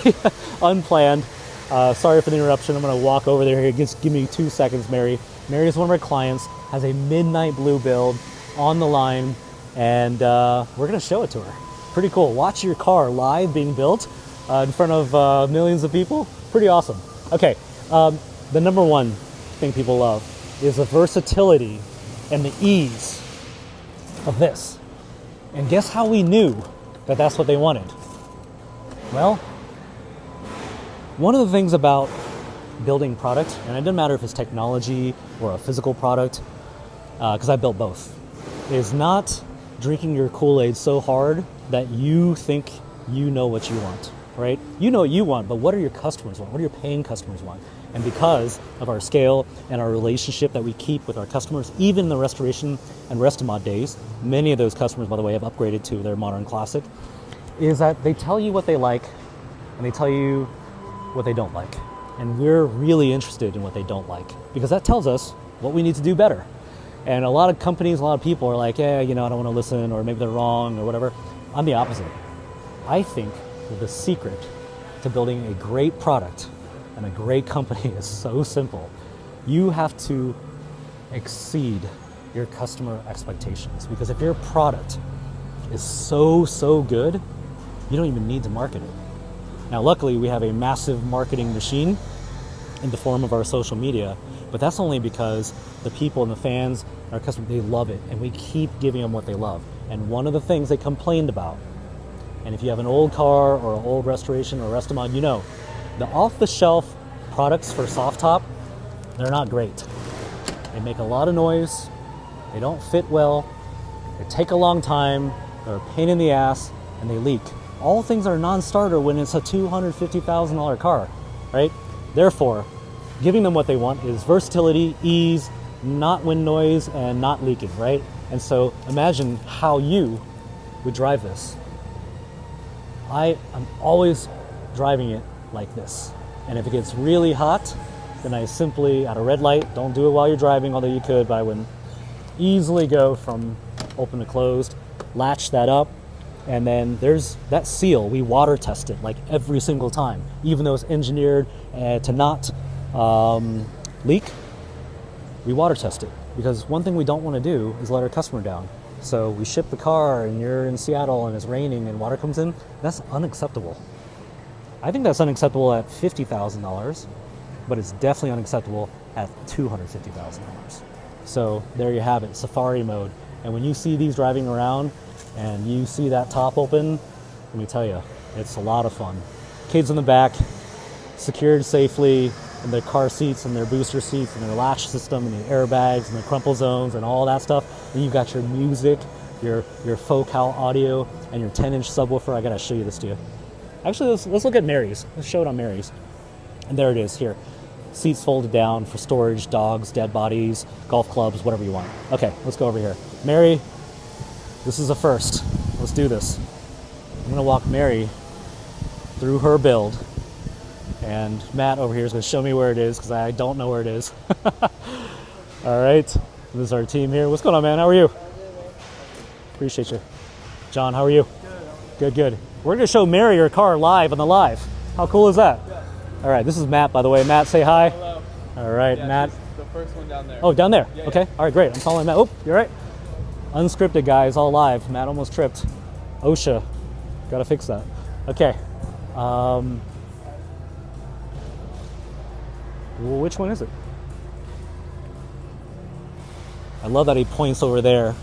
Unplanned. Sorry for the interruption. I'm gonna walk over there here. Just give me 2 seconds, Mary. Mary is one of our clients, has a midnight blue build on the line, and we're gonna show it to her. Pretty cool. Watch your car live being built in front of millions of people. Pretty awesome. Okay, the number one thing people love is the versatility and the ease of this. And guess how we knew that that's what they wanted? Well, one of the things about building product, and it doesn't matter if it's technology or a physical product, because I built both, is not drinking your Kool-Aid so hard that you think you know what you want, right? You know what you want, but what do your customers want? What do your paying customers want? And because of our scale and our relationship that we keep with our customers, even in the restoration and Restomod days, many of those customers, by the way, have upgraded to their modern classic, is that they tell you what they like and they tell you what they don't like. And we're really interested in what they don't like because that tells us what we need to do better. And a lot of companies, a lot of people are like, yeah, I don't want to listen, or maybe they're wrong or whatever. I'm the opposite. I think that the secret to building a great product and a great company is so simple. You have to exceed your customer expectations, because if your product is so good, you don't even need to market it. Now, luckily, we have a massive marketing machine in the form of our social media, but that's only because the people and the fans, our customers, they love it, and we keep giving them what they love. And one of the things they complained about, and if you have an old car or an old restoration or Restomod, the off-the-shelf products for soft top, they're not great. They make a lot of noise, they don't fit well, they take a long time, they're a pain in the ass, and they leak. All things are non-starter when it's a $250,000 car, right? Therefore, giving them what they want is versatility, ease, not wind noise, and not leaking, right? And so imagine how you would drive this. I'm always driving it like this. And if it gets really hot, then I simply, at a red light, don't do it while you're driving, although you could, but I wouldn't, easily go from open to closed, latch that up, and then there's that seal. We water test it like every single time, even though it's engineered to not leak. We water test it because one thing we don't want to do is let our customer down. So we ship the car and you're in Seattle and it's raining and water comes in. That's unacceptable. I think that's unacceptable at $50,000, but it's definitely unacceptable at $250,000. So there you have it, safari mode. And when you see these driving around and you see that top open, let me tell you, it's a lot of fun. Kids in the back, secured safely in their car seats and their booster seats and their latch system and the airbags and the crumple zones and all that stuff. And you've got your music, your focal audio, and your 10-inch subwoofer. I gotta show you this to you. Actually, let's look at Mary's. Let's show it on Mary's. And there it is here. Seats folded down for storage, dogs, dead bodies, golf clubs, whatever you want. Okay, let's go over here. Mary, this is a first. Let's do this. I'm gonna walk Mary through her build. And Matt over here is going to show me where it is because I don't know where it is. All right, this is our team here. What's going on, man? How are you? Appreciate you. John, how are you? Good. Good. We're going to show Mary her car live on the live. How cool is that? Yeah. All right, this is Matt, by the way. Matt, say hi. Hello. All right, yeah, Matt. The first one down there. Oh, down there. Yeah, okay. Yeah. All right, great. I'm following Matt. Oh, you're right. Unscripted, guys, all live. Matt almost tripped. OSHA. Got to fix that. Okay. Well, which one is it? I love that he points over there,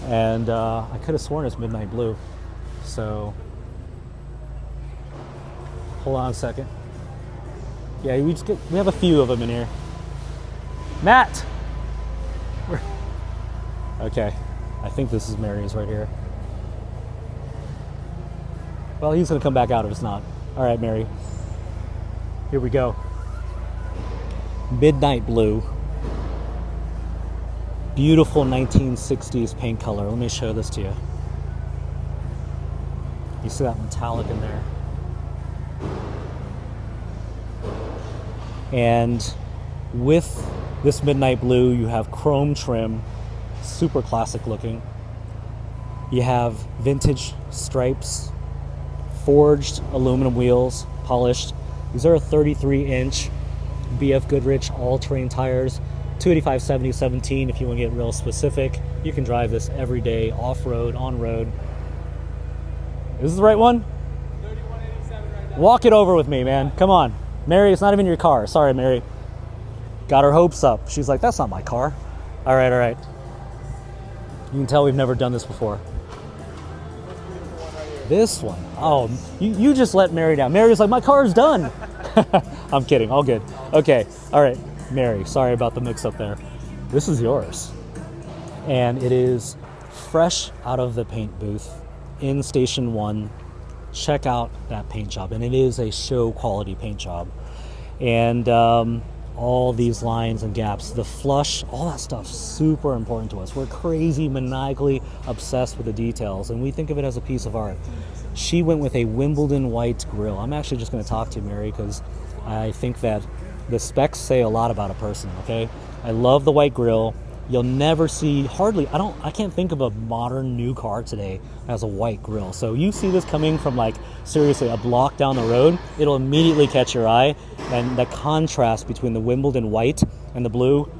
and I could have sworn it's midnight blue. So, hold on a second. Yeah, we have a few of them in here. Matt! Okay, I think this is Mary's right here. Well, he's gonna come back out if it's not. All right, Mary. Here we go. Midnight blue. Beautiful 1960s paint color. Let me show this to you. You see that metallic in there. And with this midnight blue, you have chrome trim, super classic looking. You have vintage stripes, forged aluminum wheels, polished. These are a 33-inch BF Goodrich all-terrain tires, 285/70/17 if you want to get real specific. You can drive this every day, off-road, on-road. Is this the right one? 3187 right now. Walk it over with me, man. Come on. Mary, it's not even your car. Sorry, Mary. Got her hopes up. She's like, that's not my car. All right, all right. You can tell we've never done this before. This one. Oh, you just let Mary down. Mary's like, my car's done. I'm kidding. All good. Okay. All right. Mary, sorry about the mix-up there. This is yours. And it is fresh out of the paint booth in Station 1. Check out that paint job. And it is a show quality paint job. And all these lines and gaps, the flush, all that stuff, super important to us. We're crazy, maniacally obsessed with the details, and we think of it as a piece of art. She went with a Wimbledon white grille. I'm actually just going to talk to you, Mary, because I think that the specs say a lot about a person, okay? I love the white grille. You'll never see, hardly, I can't think of a modern new car today that has a white grille. So you see this coming from like, seriously, a block down the road, it'll immediately catch your eye. And the contrast between the Wimbledon white and the blue,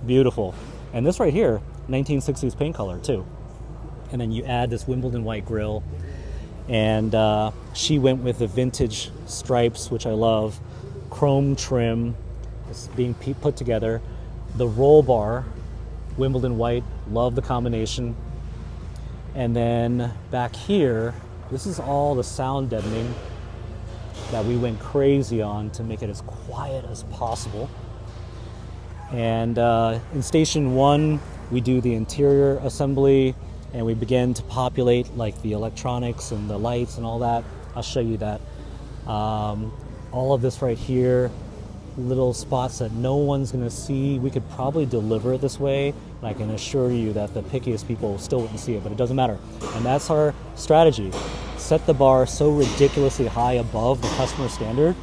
beautiful. And this right here, 1960s paint color too. And then you add this Wimbledon white grille. And she went with the vintage stripes, which I love. Chrome trim, it's being put together. The roll bar, Wimbledon white, love the combination. And then back here, this is all the sound deadening that we went crazy on to make it as quiet as possible. And in Station 1, we do the interior assembly and we begin to populate like the electronics and the lights and all that. I'll show you that. All of this right here, little spots that no one's going to see. We could probably deliver it this way, and I can assure you that the pickiest people still wouldn't see it, but it doesn't matter. And that's our strategy. Set the bar so ridiculously high above the customer standard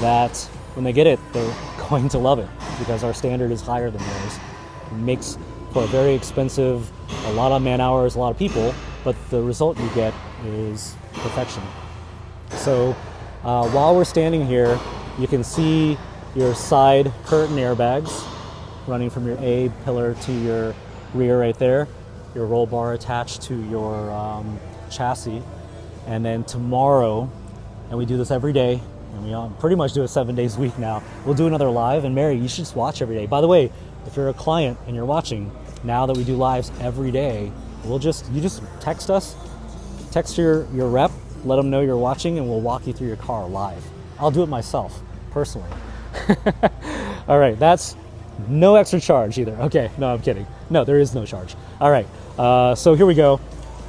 that when they get it, they're going to love it because our standard is higher than theirs. It makes for a very expensive, a lot of man hours, a lot of people, but the result you get is perfection. So while we're standing here, you can see your side curtain airbags running from your A pillar to your rear right there, your roll bar attached to your chassis. And then tomorrow, and we do this every day, and we pretty much do it 7 days a week now, we'll do another live. And Mary, you should just watch every day. By the way, if you're a client and you're watching, now that we do lives every day, you just text us, text your rep, let them know you're watching, and we'll walk you through your car live. I'll do it myself, personally. All right, that's no extra charge either. Okay, no, I'm kidding. No, there is no charge. All right, so here we go.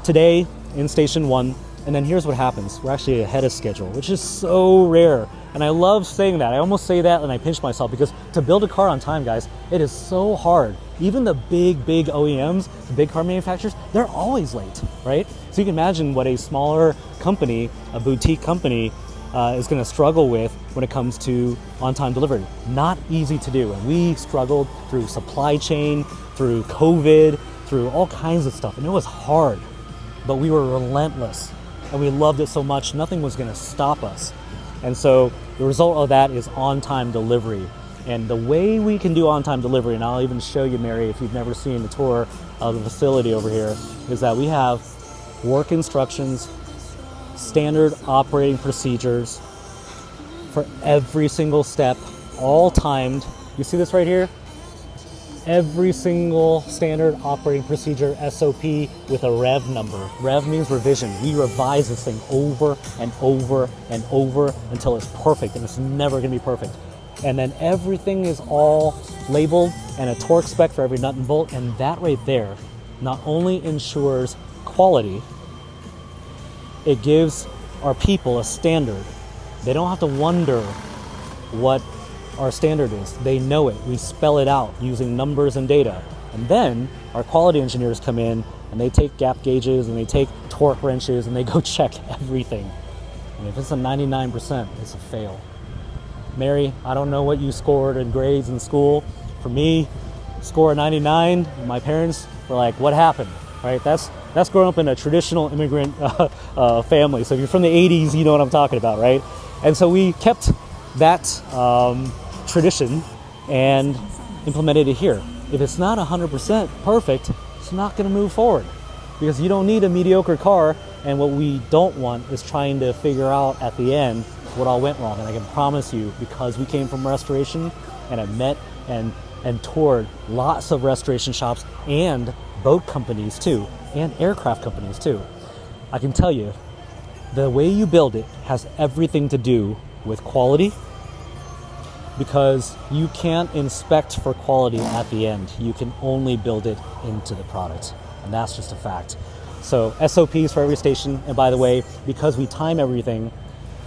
Today in station 1, and then here's what happens. We're actually ahead of schedule, which is so rare. And I love saying that. I almost say that and I pinch myself because to build a car on time, guys, it is so hard. Even the big OEMs, the big car manufacturers, they're always late, right? So you can imagine what a smaller company, a boutique company, is going to struggle with when it comes to on-time delivery. Not easy to do. And we struggled through supply chain, through COVID, through all kinds of stuff. And it was hard, but we were relentless. And we loved it so much, nothing was going to stop us. And so the result of that is on-time delivery. And the way we can do on-time delivery, and I'll even show you, Mary, if you've never seen the tour of the facility over here, is that we have work instructions, standard operating procedures for every single step, all timed. You see this right here? Every single standard operating procedure SOP with a rev number. Rev means revision. We revise this thing over and over and over until it's perfect, and it's never going to be perfect. And then everything is all labeled and a torque spec for every nut and bolt, and that right there not only ensures quality, it gives our people a standard. They don't have to wonder what our standard is. They know it. We spell it out using numbers and data. And then our quality engineers come in and they take gap gauges and they take torque wrenches and they go check everything. And if it's a 99%, it's a fail. Mary, I don't know what you scored in grades in school. For me, score a 99. My parents were like, what happened? Right? That's growing up in a traditional immigrant family. So if you're from the 80s, you know what I'm talking about, right? And so we kept that tradition and implemented it here. If it's not 100% perfect, it's not going to move forward because you don't need a mediocre car. And what we don't want is trying to figure out at the end what all went wrong. And I can promise you, because we came from restoration and I met and toured lots of restoration shops and boat companies too, and aircraft companies too, I can tell you the way you build it has everything to do with quality, because you can't inspect for quality at the end. You can only build it into the product, and that's just a fact. So SOPs for every station, and by the way, because we time everything,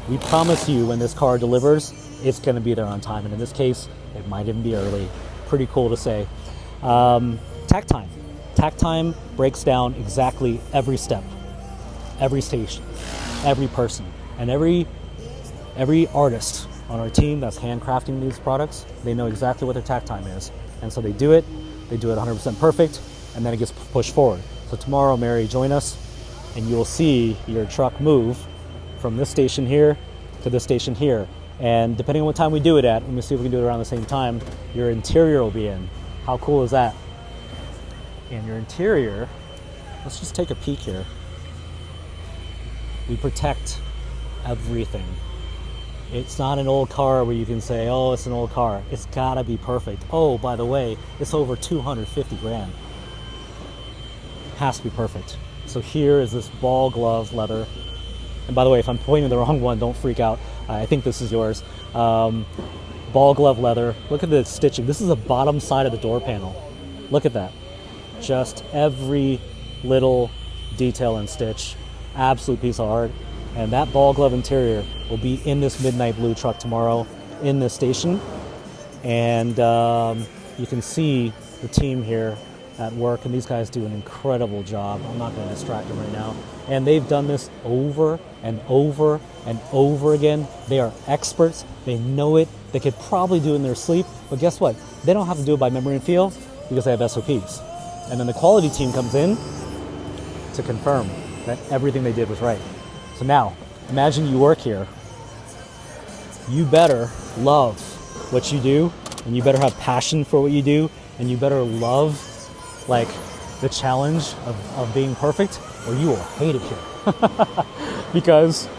we promise you when this car delivers, it's going to be there on time, and in this case, it might even be early. Pretty cool to say. Tack time. Tack time breaks down exactly every step, every station, every person, and every artist on our team that's handcrafting these products. They know exactly what their tack time is, and so they do it 100% perfect, and then it gets pushed forward. So tomorrow, Mary, join us, and you'll see your truck move from this station here to this station here. And depending on what time we do it at, let me see if we can do it around the same time, your interior will be in. How cool is that? And your interior, let's just take a peek here. We protect everything. It's not an old car where you can say, oh, it's an old car. It's gotta be perfect. Oh, by the way, it's over 250 grand. Has to be perfect. So here is this ball glove leather. And by the way, if I'm pointing the wrong one, don't freak out. I think this is yours. Ball glove leather. Look at the stitching. This is the bottom side of the door panel. Look at that. Just every little detail and stitch. Absolute piece of art. And that ball glove interior will be in this midnight blue truck tomorrow in this station. And you can see the team here at work, and these guys do an incredible job. I'm not going to distract them right now. And they've done this over and over and over again. They are experts. They know it They could probably do it in their sleep, but guess what? They don't have to do it by memory and feel because they have SOPs. And then the quality team comes in to confirm that everything they did was right. So now, imagine you work here. You better love what you do, and you better have passion for what you do, and you better love like the challenge of being perfect, or you will hate it here. Because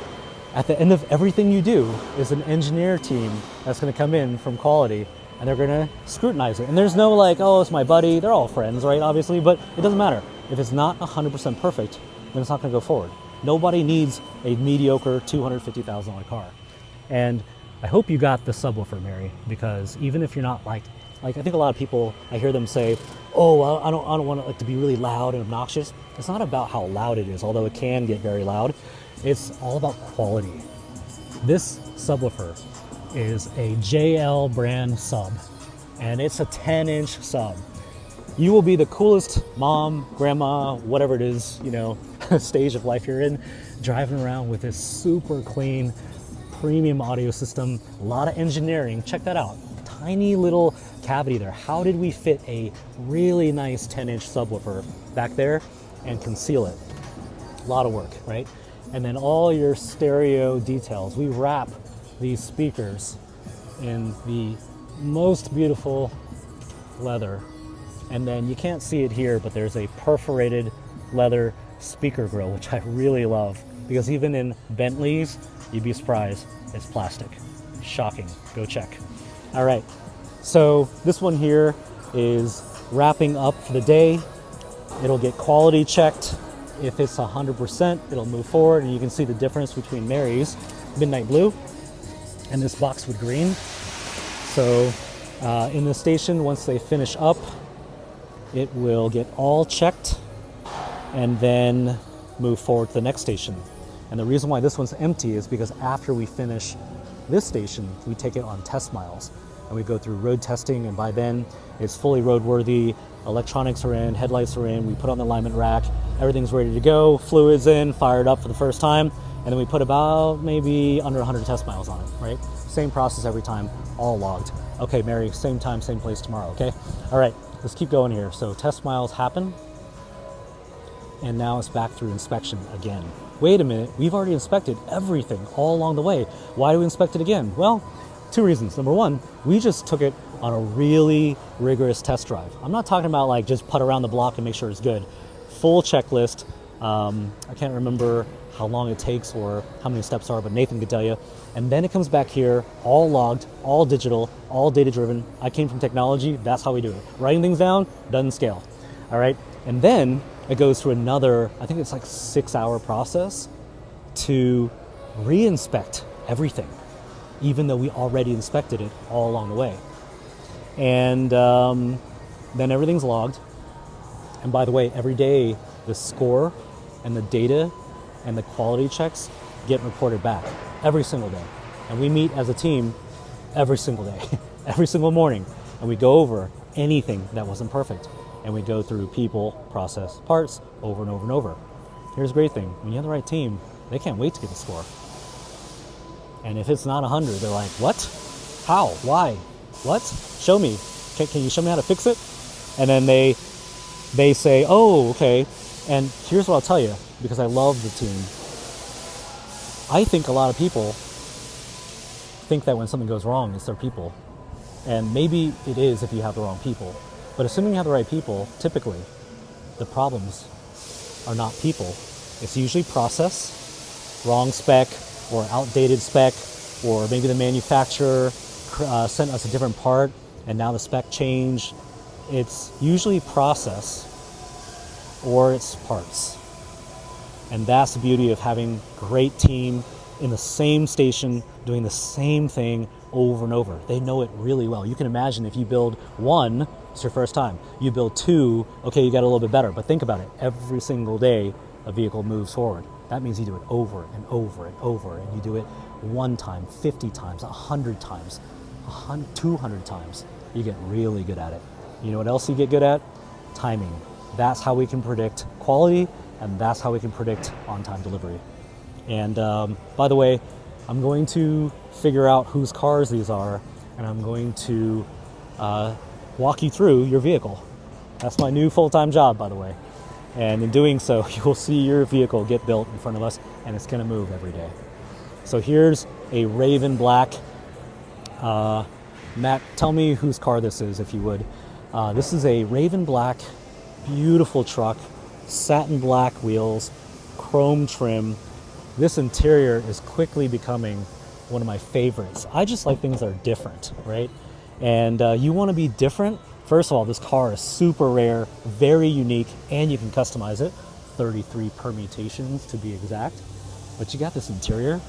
at the end of everything you do is an engineer team that's going to come in from quality, and they're going to scrutinize it. And there's no like, oh, it's my buddy. They're all friends, right? Obviously, but it doesn't matter. If it's not 100% perfect, then it's not going to go forward. Nobody needs a mediocre $250,000 car. And I hope you got the subwoofer, Mary, because even if you're not like I think a lot of people, I hear them say, oh, well, I don't want it like to be really loud and obnoxious. It's not about how loud it is, although it can get very loud. It's all about quality. This subwoofer is a JL brand sub, and it's a 10-inch sub. You will be the coolest mom, grandma, whatever it is, stage of life you're in, driving around with this super clean, premium audio system, a lot of engineering. Check that out. Tiny little cavity there. How did we fit a really nice 10-inch subwoofer back there and conceal it? A lot of work, right? And then all your stereo details. We wrap these speakers in the most beautiful leather. And then you can't see it here, but there's a perforated leather speaker grill, which I really love, because even in Bentleys, you'd be surprised, it's plastic. Shocking. Go check. All right, so this one here is wrapping up for the day. It'll get quality checked. If it's 100%, it'll move forward, and you can see the difference between Mary's midnight blue and this boxwood green. So in the station, once they finish up, it will get all checked and then move forward to the next station. And the reason why this one's empty is because after we finish this station, we take it on test miles, and we go through road testing, and by then it's fully roadworthy. Electronics are in, headlights are in, we put on the alignment rack, everything's ready to go, fluids in, fired up for the first time, and then we put about maybe under 100 test miles on it, right? Same process every time, all logged. Okay, Mary, same time, same place tomorrow, okay? All right, let's keep going here. So test miles happen, and now it's back through inspection again. Wait a minute, we've already inspected everything all along the way. Why do we inspect it again? Well, two reasons. Number one, we just took it on a really rigorous test drive. I'm not talking about like just put around the block and make sure it's good. Full checklist. I can't remember how long it takes or how many steps are, but Nathan could tell you. And then it comes back here, all logged, all digital, all data driven. I came from technology, that's how we do it. Writing things down, doesn't scale. All right, and then it goes through another, I think it's like 6-hour process to re-inspect everything, even though we already inspected it all along the way. And then everything's logged. And by the way, every day the score and the data and the quality checks get reported back every single day. And we meet as a team every single day, every single morning, and we go over anything that wasn't perfect. And we go through people, process, parts over and over and over. Here's the great thing. When you have the right team, they can't wait to get the score. And if it's not 100, they're like, what? How? Why? What? Show me. Can you show me how to fix it? And then they say, oh, okay. And here's what I'll tell you, because I love the team. I think a lot of people think that when something goes wrong, it's their people. And maybe it is if you have the wrong people. But assuming you have the right people, typically, the problems are not people. It's usually process, wrong spec, or outdated spec, or maybe the manufacturer sent us a different part, and now the spec changed. It's usually process, or it's parts. And that's the beauty of having a great team in the same station, doing the same thing over and over. They know it really well. You can imagine if you build one, it's your first time. You build two, okay, you got a little bit better. But think about it. Every single day, a vehicle moves forward. That means you do it over and over and over. And you do it 1 time, 50 times, 100 times, 200 times. You get really good at it. You know what else you get good at? Timing. That's how we can predict quality, and that's how we can predict on-time delivery. And by the way, I'm going to figure out whose cars these are and I'm going to walk you through your vehicle. That's my new full-time job, by the way. And in doing so, you will see your vehicle get built in front of us, and it's going to move every day. So here's a Raven Black. Matt, tell me whose car this is, if you would. This is a Raven Black, beautiful truck, satin black wheels, chrome trim. This interior is quickly becoming one of my favorites. I just like things that are different, right? And you want to be different. First of all, this car is super rare, very unique, and you can customize it. 33 permutations to be exact. But you got this interior.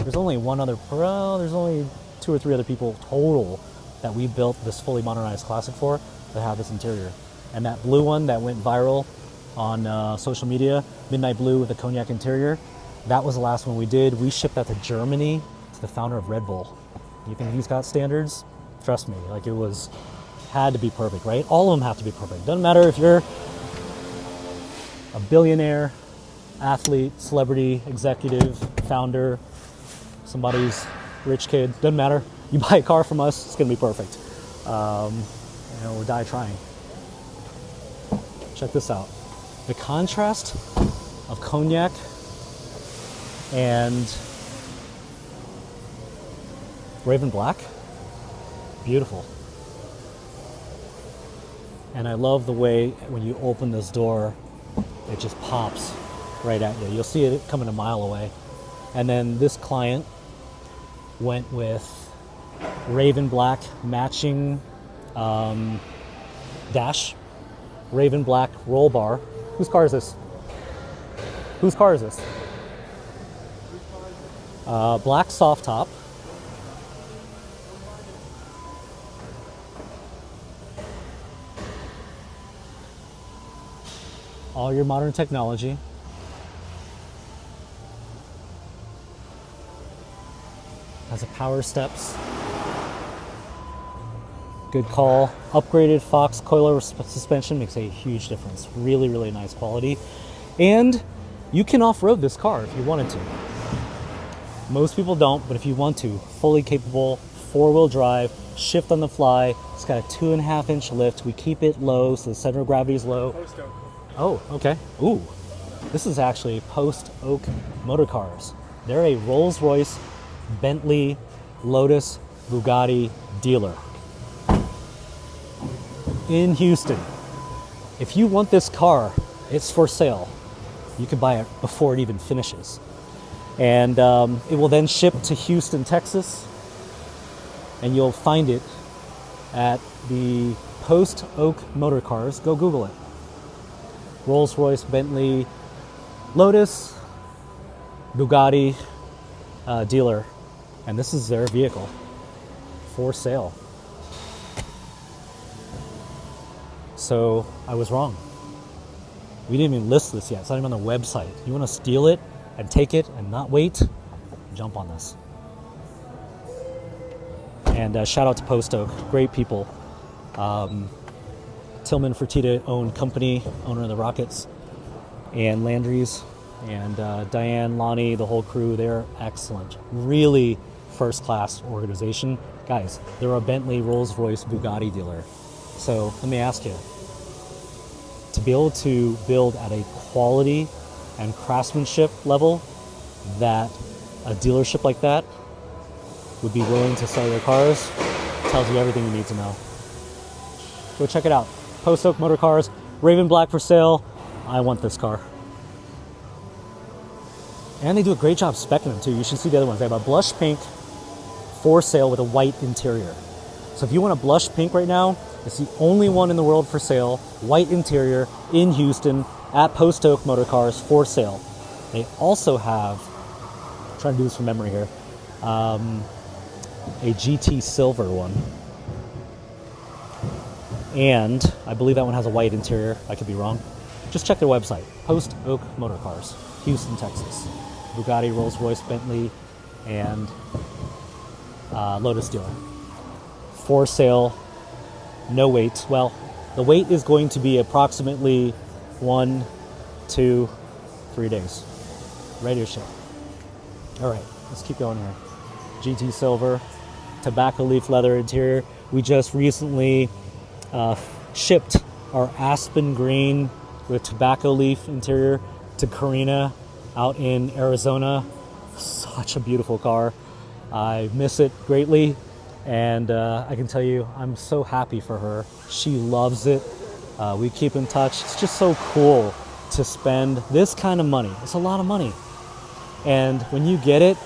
There's only there's only 2 or 3 other people total that we built this fully modernized classic for that have this interior. And that blue one that went viral on social media, midnight blue with a cognac interior, that was the last one we did. We shipped that to Germany to the founder of Red Bull. You think he's got standards? Trust me, like had to be perfect, right? All of them have to be perfect. Doesn't matter if you're a billionaire, athlete, celebrity, executive, founder, somebody's rich kid, doesn't matter. You buy a car from us, it's gonna be perfect. Or die trying. Check this out. The contrast of cognac and Raven Black, beautiful. And I love the way when you open this door, it just pops right at you. You'll see it coming a mile away. And then this client went with Raven Black matching dash, Raven Black roll bar. Whose car is this? Whose car is this? Black soft top. All your modern technology. Has a power steps. Good call. Upgraded Fox coilover suspension makes a huge difference. Really, really nice quality. And you can off-road this car if you wanted to. Most people don't, but if you want to, fully capable, 4-wheel drive, shift on the fly. It's got a 2.5-inch lift. We keep it low, so the center of gravity is low. Oh, okay. Ooh, this is actually Post Oak Motor Cars. They're a Rolls-Royce, Bentley, Lotus, Bugatti dealer in Houston. If you want this car, it's for sale. You can buy it before it even finishes. And it will then ship to Houston, Texas, and you'll find it at the Post Oak Motor Cars. Go Google it. Rolls-Royce, Bentley, Lotus, Bugatti dealer, and this is their vehicle for sale. So I was wrong. We didn't even list this yet. It's not even on the website. You want to steal it and take it and not wait? Jump on this. And shout out to Post Oak, great people. Tillman Fertitta owned company, owner of the Rockets, and Landry's, and Diane, Lonnie, the whole crew, they're excellent. Really first-class organization. Guys, they're a Bentley, Rolls-Royce, Bugatti dealer. So let me ask you, to be able to build at a quality and craftsmanship level that a dealership like that would be willing to sell their cars, tells you everything you need to know. Go check it out. Post Oak Motor Cars, Raven Black for sale. I want this car. And they do a great job speccing them too. You should see the other ones. They have a blush pink for sale with a white interior. So if you want a blush pink right now, it's the only one in the world for sale. White interior in Houston at Post Oak Motor Cars for sale. They also have, I'm trying to do this from memory here, a GT silver one. And I believe that one has a white interior. I could be wrong. Just check their website. Post Oak Motor Cars, Houston, Texas. Bugatti, Rolls-Royce, Bentley, and Lotus dealer. For sale, no wait. Well, the wait is going to be approximately 1, 2, 3 days. Ready to ship. All right, let's keep going here. GT Silver, tobacco leaf leather interior. We just recently shipped our aspen green with tobacco leaf interior to Karina out in Arizona. Such a beautiful car. I miss it greatly, and I can tell you I'm so happy for her. She loves it. We keep in touch. It's just so cool to spend this kind of money. It's a lot of money. And when you get it,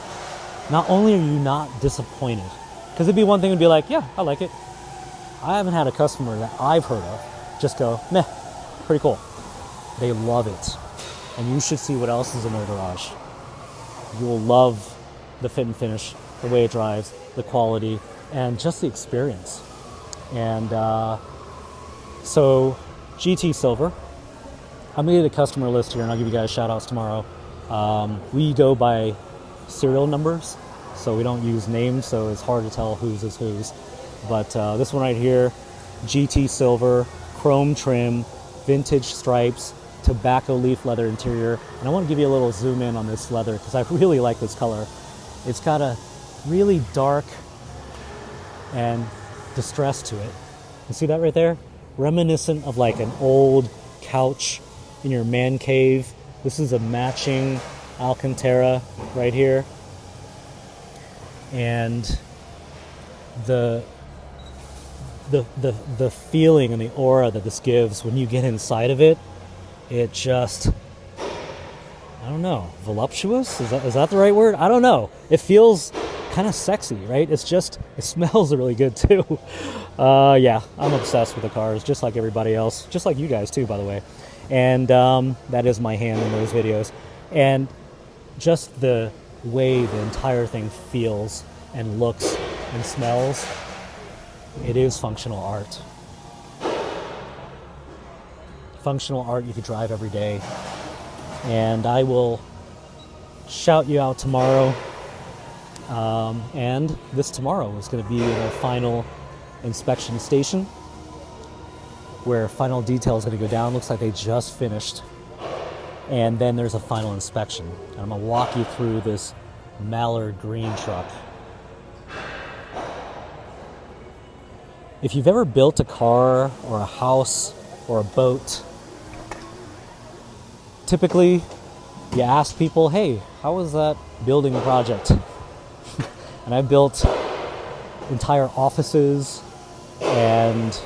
not only are you not disappointed, because it'd be one thing to be like, yeah, I like it. I haven't had a customer that I've heard of just go, meh, pretty cool. They love it. And you should see what else is in their garage. You will love the fit and finish, the way it drives, the quality, and just the experience. And so GT Silver, I'm going to get a customer list here and I'll give you guys shout outs tomorrow. We go by serial numbers, so we don't use names, so it's hard to tell whose is whose. But this one right here, GT Silver, chrome trim, vintage stripes, tobacco leaf leather interior. And I want to give you a little zoom in on this leather because I really like this color. It's got a really dark and distress to it. You see that right there? Reminiscent of like an old couch in your man cave. This is a matching Alcantara right here. And the feeling and the aura that this gives when you get inside of it, it just, I don't know, voluptuous? Is that the right word? I don't know. It feels kind of sexy, right? It smells really good too. Yeah, I'm obsessed with the cars, just like everybody else, just like you guys too, by the way. And that is my hand in those videos. And just the way the entire thing feels and looks and smells, it is functional art. Functional art you could drive every day. And I will shout you out tomorrow. And this tomorrow is going to be the final inspection station where final detail is going to go down. Looks like they just finished. And then there's a final inspection. And I'm going to walk you through this mallard green truck. If you've ever built a car or a house or a boat, typically you ask people, hey, how was that building project? And I built entire offices, and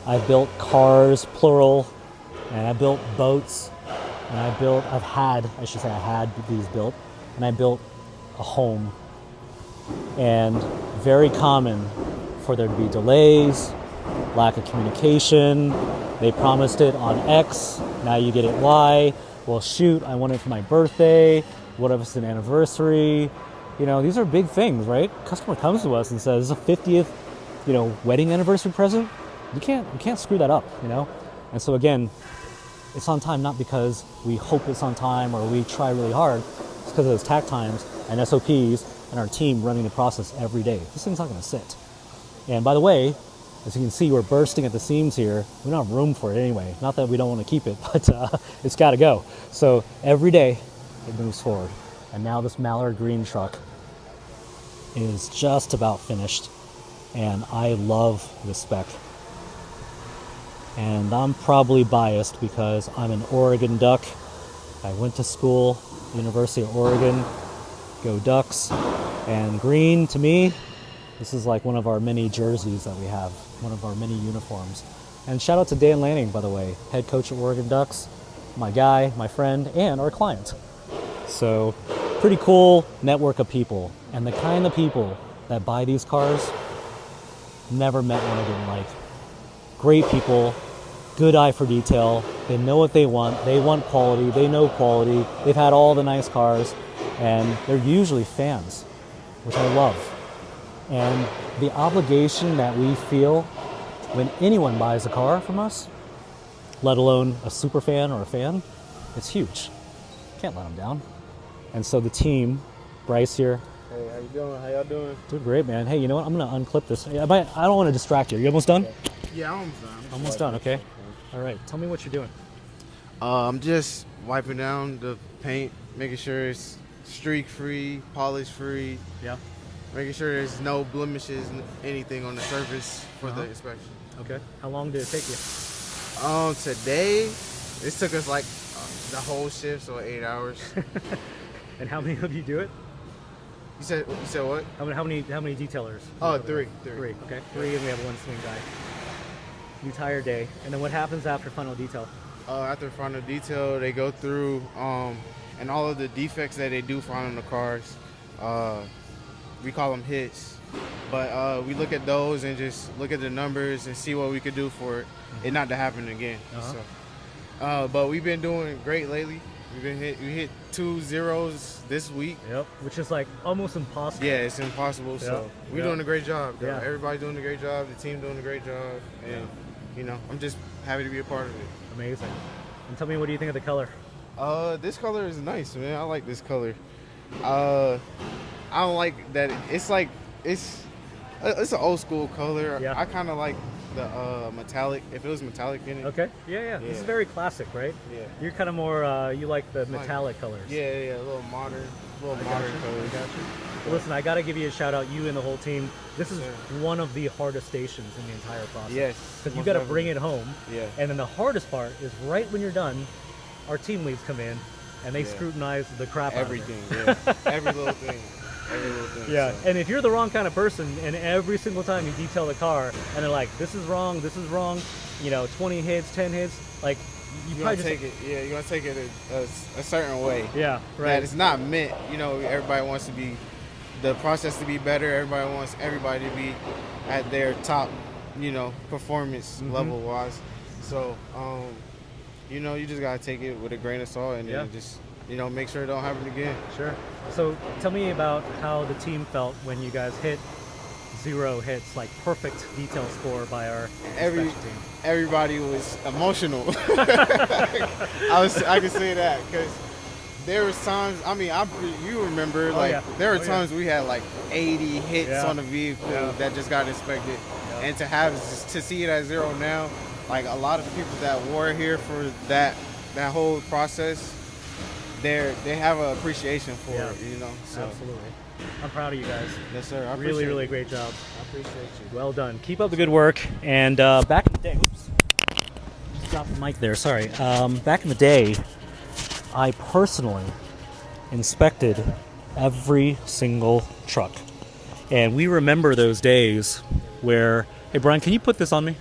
I built cars, plural, and I built boats, and I had these built, and I built a home. And very common for there to be delays, lack of communication. They promised it on X, now you get it Y. Well, shoot, I want it for my birthday. What if it's an anniversary? You know, these are big things, right? Customer comes to us and says, "This is a 50th, wedding anniversary present." You can't screw that up, And so again, it's on time not because we hope it's on time or we try really hard. It's because of those tack times and SOPs and our team running the process every day. This thing's not going to sit. And by the way, as you can see, we're bursting at the seams here. We don't have room for it anyway. Not that we don't want to keep it, but it's got to go. So every day it moves forward. And now this mallard green truck is just about finished. And I love this spec. And I'm probably biased because I'm an Oregon Duck. I went to school, University of Oregon. Go Ducks. And green, to me, this is like one of our many jerseys that we have, one of our many uniforms. And shout out to Dan Lanning, by the way, head coach at Oregon Ducks, my guy, my friend, and our client. So pretty cool network of people. And the kind of people that buy these cars, never met one I didn't like. Great people, good eye for detail. They know what they want quality, they know quality. They've had all the nice cars, and they're usually fans, which I love. And the obligation that we feel when anyone buys a car from us, let alone a super fan or a fan, it's huge. Can't let them down. And so the team, Bryce here. Hey, how you doing? How y'all doing? Doing great, man. Hey, you know what? I'm going to unclip this. I don't want to distract you. You almost done? Yeah, I'm almost done. Almost done, okay. All right. Tell me what you're doing. I'm just wiping down the paint, making sure it's streak-free, polish-free. Yeah. making sure there's no blemishes, anything on the surface for the inspection. Okay. How long did it take you? Today, this took us like the whole shift, so 8 hours. And how many of you do it? You said what? How many detailers? Oh, three. Three. Okay. Three, and we have one swing guy. The entire day. And then what happens after final detail? After final detail, they go through and all of the defects that they do find on the cars. We call them hits, but we look at those and just look at the numbers and see what we could do for it not to happen again. So, but we've been doing great lately. We hit 2 zeros this week. Yep, which is like almost impossible. Yeah, it's impossible. So we're doing a great job. Yeah. Everybody's doing a great job. The team doing a great job, and I'm just happy to be a part of it. Amazing. And tell me, what do you think of the color? This color is nice, man. I like this color. I don't like that. It's an old school color. Yeah. I kind of like the metallic. If it was metallic in it. Okay. Yeah. This is very classic, right? Yeah. You're kind of more. You like the metallic colors. Yeah. A little modern colors. Well, listen, I got to give you a shout out, you and the whole team. This is one of the hardest stations in the entire process. Yes. Because you got to bring it home. Yeah. And then the hardest part is right when you're done, our team leads come in and they scrutinize the crap out of it. Everything. Yeah. Every little thing. Yeah, so. and if you're the wrong kind of person, and every single time you detail the car, and they're like, this is wrong, 20 hits, 10 hits, like, you probably take it. Yeah, you're gonna take it a certain way. Yeah, right. That it's not meant. Everybody wants the process to be better. Everybody wants everybody to be at their top, performance level wise. So, you just gotta take it with a grain of salt, and then just make sure it don't happen again. Sure. So tell me about how the team felt when you guys hit 0 hits, like perfect detail score by our inspection team. Everybody was emotional. I can say that because there was times. I mean, you remember there were times we had like 80 hits on the vehicle that just got inspected, and to see it at 0 now, like a lot of people that were here for that whole process. They have an appreciation for it, So. Absolutely. I'm proud of you guys. Yes, sir. I really great job. I appreciate you. Well done. Keep up the good work. And back in the day, just dropped the mic there. Sorry. Back in the day, I personally inspected every single truck, and we remember those days where. Hey, Brian, can you put this on me?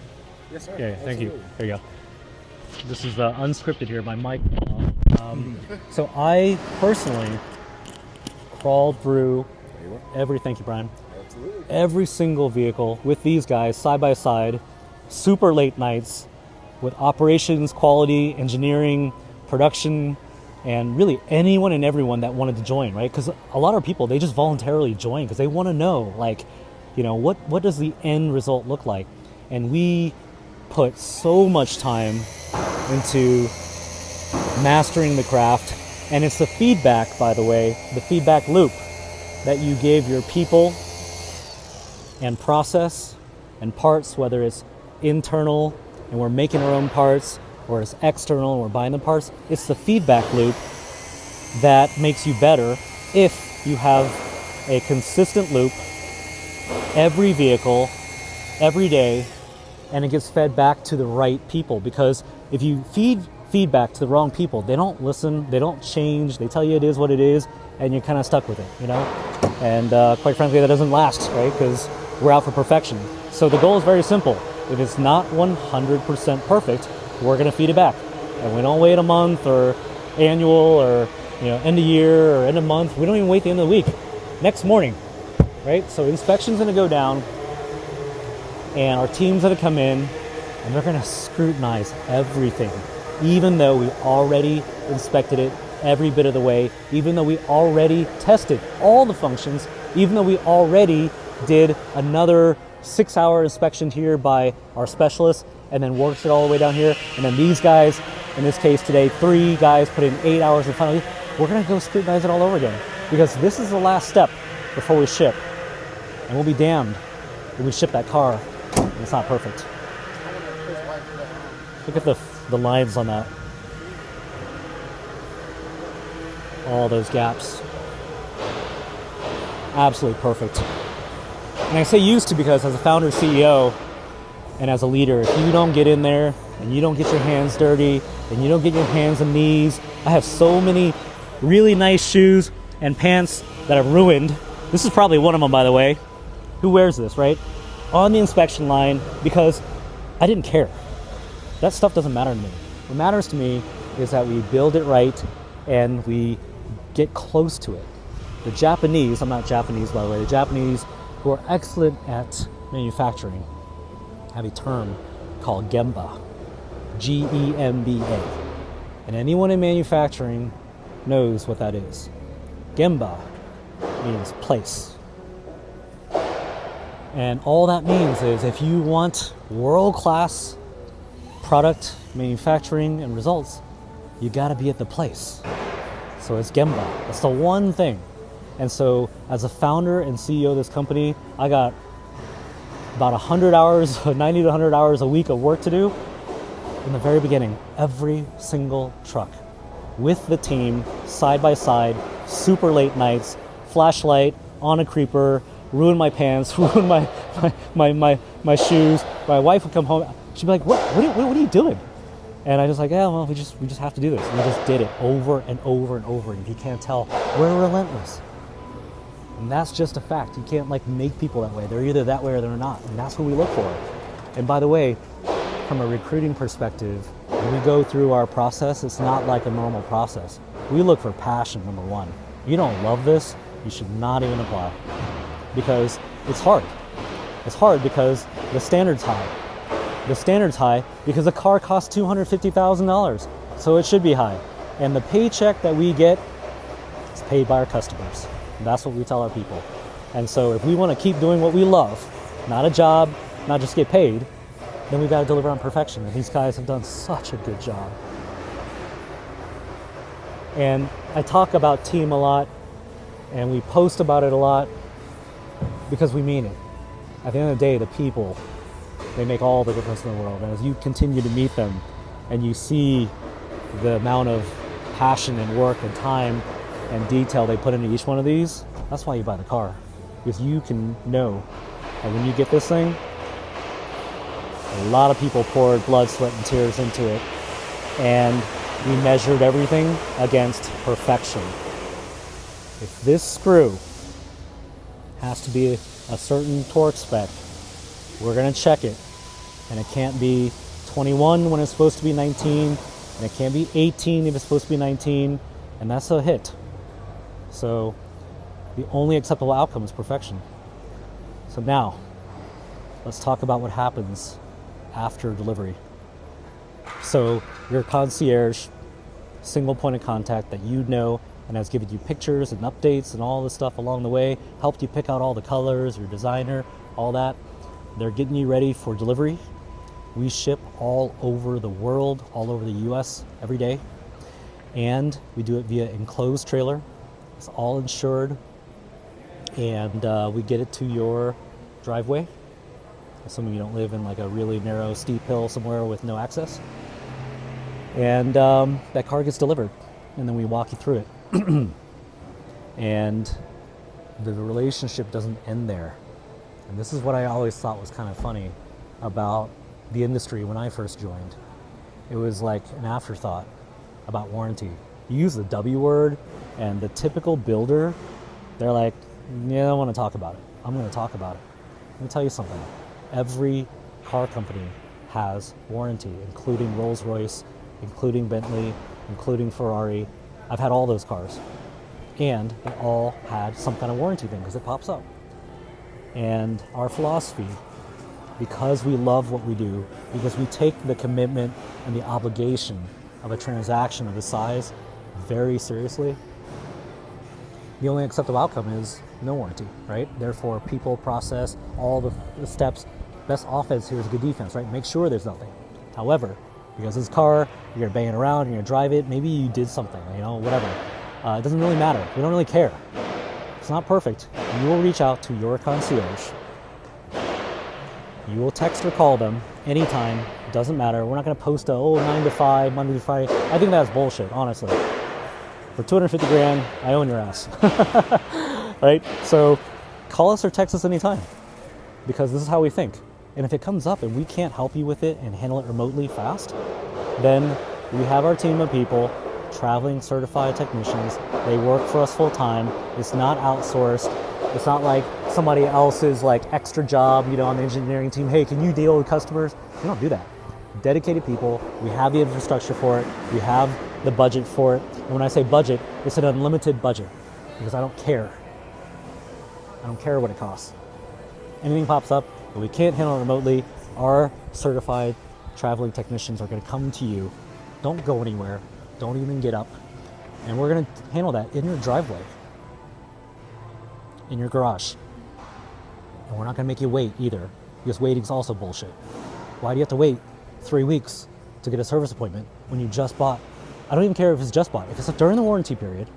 Yes, sir. Yeah, thank you. There you go. This is unscripted here. My mic. So I personally crawled through thank you, Brian. Absolutely. Every single vehicle with these guys side by side, super late nights with operations, quality, engineering, production, and really anyone and everyone that wanted to join, right? Because a lot of people, they just voluntarily join because they want to know, what does the end result look like? And we put so much time into mastering the craft, and it's the feedback, by the way, the feedback loop that you give your people and process and parts, whether it's internal and we're making our own parts, or it's external and we're buying the parts. It's the feedback loop that makes you better if you have a consistent loop every vehicle, every day, and it gets fed back to the right people. Because if you feed feedback to the wrong people, they don't listen, they don't change, they tell you it is what it is, and you're kind of stuck with it, And quite frankly, that doesn't last, right? Because we're out for perfection. So the goal is very simple. If it's not 100% perfect, we're going to feed it back. And we don't wait a month or annual or end of year or end of month. We don't even wait the end of the week. Next morning, right? So inspection's going to go down, and our team's going to come in, and they're going to scrutinize everything, even though we already inspected it every bit of the way, even though we already tested all the functions, even though we already did another 6-hour inspection here by our specialists, and then works it all the way down here. And then these guys, in this case today, 3 guys put in 8 hours in finally. We're going to go scrutinize it all over again, because this is the last step before we ship. And we'll be damned when we ship that car and it's not perfect. Look at the lines on that. All those gaps. Absolutely perfect. And I say used to because as a founder, CEO, and as a leader, if you don't get in there and you don't get your hands dirty and you don't get your hands and knees, I have so many really nice shoes and pants that I've ruined. This is probably one of them, by the way. Who wears this, right? On the inspection line because I didn't care. That stuff doesn't matter to me. What matters to me is that we build it right and we get close to it. The Japanese, I'm not Japanese by the way, the Japanese who are excellent at manufacturing have a term called Gemba, Gemba. And anyone in manufacturing knows what that is. Gemba means place. And all that means is if you want world-class product manufacturing and results, you gotta be at the place. So it's Gemba. That's the one thing. And so as a founder and CEO of this company, I got about 100 hours, 90 to 100 hours a week of work to do. In the very beginning, every single truck with the team, side by side, super late nights, flashlight on a creeper, ruin my pants, ruin my shoes. My wife would come home, she'd be like, what are you doing? And I was like, yeah, well, we just have to do this. And we just did it over and over and over. And if you can't tell, we're relentless. And that's just a fact. You can't like make people that way. They're either that way or they're not. And that's what we look for. And by the way, from a recruiting perspective, when we go through our process, it's not like a normal process. We look for passion, number one. If you don't love this, you should not even apply. Because it's hard. It's hard because the standard's high. The standard's high because the car costs $250,000. So it should be high. And the paycheck that we get is paid by our customers. And that's what we tell our people. And so if we want to keep doing what we love, not a job, not just get paid, then we've got to deliver on perfection. And these guys have done such a good job. And I talk about team a lot, and we post about it a lot because we mean it. At the end of the day, the people, they make all the difference in the world. And as you continue to meet them and you see the amount of passion and work and time and detail they put into each one of these, that's why you buy the car. Because you can know that when you get this thing, a lot of people poured blood, sweat, and tears into it. And we measured everything against perfection. If this screw has to be a certain torque spec, we're going to check it. And it can't be 21 when it's supposed to be 19. And it can't be 18 if it's supposed to be 19. And that's a hit. So the only acceptable outcome is perfection. So now, let's talk about what happens after delivery. So your concierge, single point of contact that you know and has given you pictures and updates and all this stuff along the way, helped you pick out all the colors, your designer, all that. They're getting you ready for delivery. We ship all over the world, all over the US every day. And we do it via enclosed trailer. It's all insured. And we get it to your driveway. Assuming you don't live in like a really narrow, steep hill somewhere with no access. And that car gets delivered. And then we walk you through it. And the relationship doesn't end there. And this is what I always thought was kind of funny about the industry when I first joined. It was like an afterthought about warranty. You use the W word, and the typical builder, they're like, yeah, I don't want to talk about it. I'm going to talk about it. Let me tell you something. Every car company has warranty, including Rolls-Royce, including Bentley, including Ferrari. I've had all those cars. And they all had some kind of warranty thing because it pops up. And our philosophy, because we love what we do, because we take the commitment and the obligation of a transaction of this size very seriously, the only acceptable outcome is no warranty, right? Therefore, people, process, all the steps. Best offense here is good defense, right? Make sure there's nothing. However, because this car, you're gonna bang it around, you're gonna drive it, maybe you did something, whatever. It doesn't really matter. We don't really care. It's not perfect. You will reach out to your concierge. You will text or call them anytime. It doesn't matter. We're not going to post 9 to 5, Monday to Friday. I think that's bullshit, honestly. For 250 grand, I own your ass. Right? So call us or text us anytime. because this is how we think. And if it comes up and we can't help you with it and handle it remotely fast, then we have our team of people, traveling certified technicians. They work for us full time. It's not outsourced. It's not like somebody else's like extra job, on the engineering team. Hey, can you deal with customers? We don't do that. Dedicated people. We have the infrastructure for it. We have the budget for it. And when I say budget, it's an unlimited budget because I don't care. I don't care what it costs. Anything pops up that we can't handle remotely, our certified traveling technicians are going to come to you. Don't go anywhere. Don't even get up. And we're going to handle that in your driveway, in your garage. And we're not going to make you wait either, because waiting's also bullshit. Why do you have to wait 3 weeks to get a service appointment when you just bought? I don't even care if it's just bought. If it's during the warranty period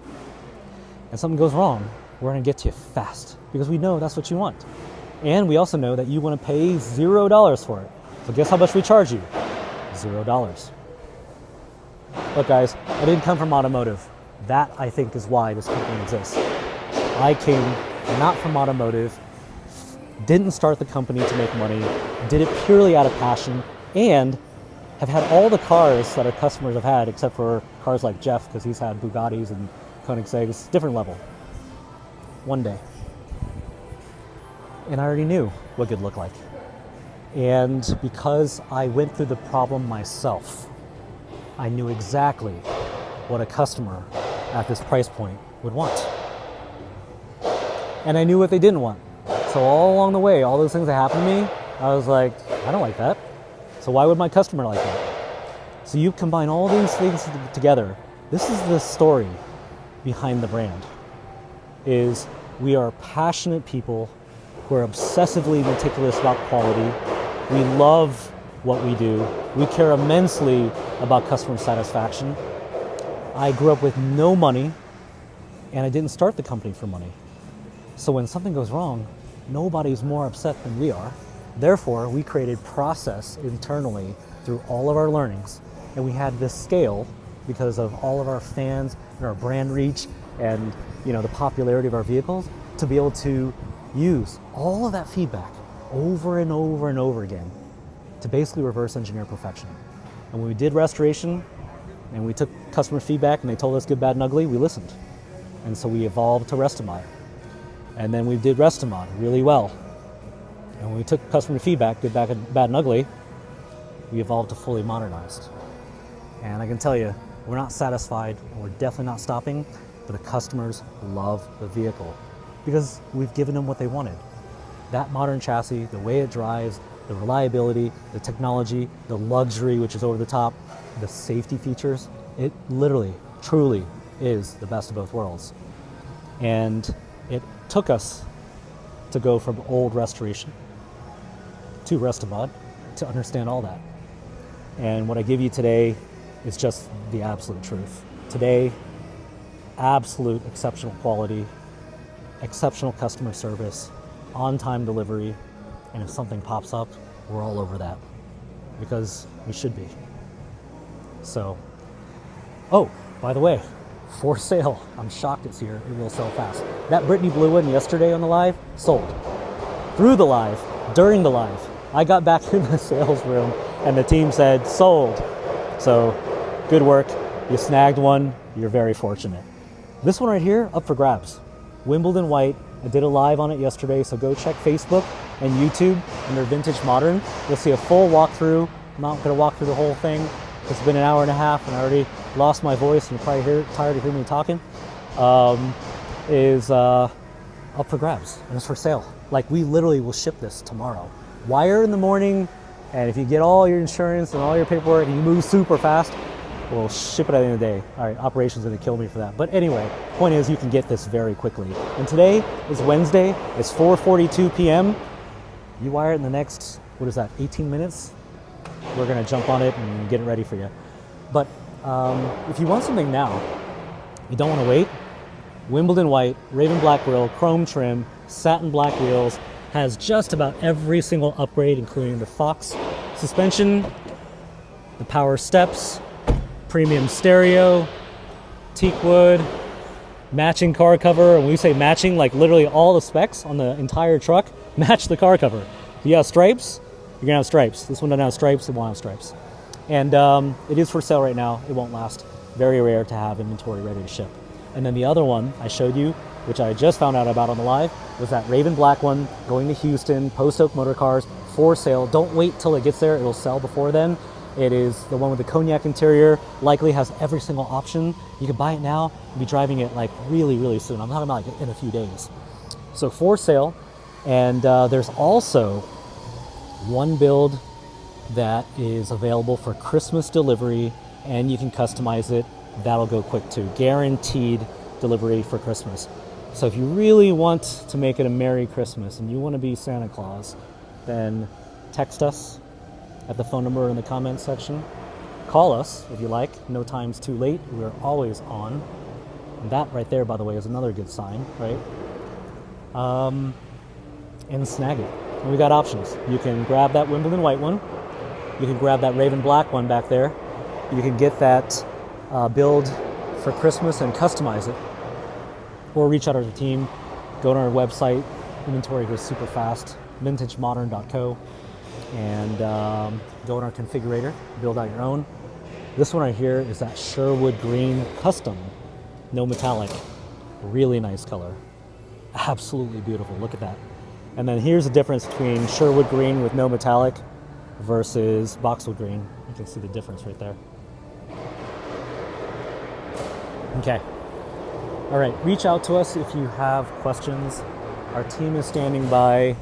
and something goes wrong, we're going to get to you fast because we know that's what you want. And we also know that you want to pay $0 for it. So guess how much we charge you? $0. Look guys, I didn't come from automotive. That I think is why this company exists. I came not from automotive, didn't start the company to make money, did it purely out of passion, and have had all the cars that our customers have had, except for cars like Jeff, because he's had Bugattis and Koenigsegg's, different level. One day. And I already knew what good looked like. And because I went through the problem myself, I knew exactly what a customer at this price point would want. And I knew what they didn't want. So all along the way, all those things that happened to me, I was like, I don't like that. So why would my customer like that? So you combine all these things together. This is the story behind the brand. Is we are passionate people who are obsessively meticulous about quality. We love what we do. We care immensely about customer satisfaction. I grew up with no money, and I didn't start the company for money. So when something goes wrong, nobody's more upset than we are. Therefore, we created process internally through all of our learnings, and we had this scale because of all of our fans and our brand reach and the popularity of our vehicles to be able to use all of that feedback over and over and over again to basically reverse engineer perfection. And when we did restoration and we took customer feedback and they told us good, bad, and ugly, we listened. And so we evolved to Restomod. And then we did Restomod really well. And when we took customer feedback, good, bad, and ugly, we evolved to fully modernized. And I can tell you, we're not satisfied, and we're definitely not stopping, but the customers love the vehicle because we've given them what they wanted. That modern chassis, the way it drives, the reliability, the technology, the luxury, which is over the top, the safety features, it literally, truly is the best of both worlds. And it took us to go from old restoration to Restomod to understand all that. And what I give you today is just the absolute truth. Today, absolute exceptional quality, exceptional customer service, on-time delivery, and if something pops up, we're all over that because we should be. So, oh, by the way, for sale. I'm shocked it's here. It will sell fast. That Brittany Blue one yesterday on the live sold. Through the live, during the live. I got back in the sales room and the team said sold. So, good work. You snagged one. You're very fortunate. This one right here, up for grabs. Wimbledon white. I did a live on it yesterday, so go check Facebook and YouTube under Vintage Modern. You'll see a full walkthrough. I'm not going to walk through the whole thing. It's been an hour and a half, and I already lost my voice, and you're probably tired of hearing me talking. Is up for grabs, and it's for sale. Like, we literally will ship this tomorrow. Wire in the morning, and if you get all your insurance and all your paperwork, and you move super fast, we'll ship it at the end of the day. All right, operations are going to kill me for that. But anyway, point is you can get this very quickly. And today is Wednesday. It's 4:42 p.m. You wire it in the next, 18 minutes? We're going to jump on it and get it ready for you. But if you want something now, you don't want to wait, Wimbledon white, Raven black grille, chrome trim, satin black wheels, has just about every single upgrade, including the Fox suspension, the power steps, premium stereo, teak wood, matching car cover. And when we say matching, like literally all the specs on the entire truck match the car cover. If you have stripes, you're going to have stripes. This one doesn't have stripes, it won't have stripes. And it is for sale right now. It won't last. Very rare to have inventory ready to ship. And then the other one I showed you, which I just found out about on the live, was that Raven Black one going to Houston, Post Oak Motor Cars, for sale. Don't wait till it gets there. It'll sell before then. It is the one with the cognac interior, likely has every single option. You can buy it now and be driving it like really, really soon. I'm talking about like in a few days. So for sale. And there's also one build that is available for Christmas delivery, and you can customize it. That'll go quick too. Guaranteed delivery for Christmas. So if you really want to make it a Merry Christmas and you want to be Santa Claus, then text us at the phone number in the comments section. Call us if you like. No time's too late. We're always on. And that right there, by the way, is another good sign, right? And snag it. And we got options. You can grab that Wimbledon white one. You can grab that Raven Black one back there. You can get that build for Christmas and customize it. Or reach out to our team. Go to our website. Inventory goes super fast. vintagemodern.co. And go in our configurator, build out your own. This one right here is that Sherwood Green Custom, no metallic, really nice color, absolutely beautiful. Look at that. And then here's the difference between Sherwood Green with no metallic versus Boxwood Green. You can see the difference right there. Okay. All right, reach out to us if you have questions. Our team is standing by.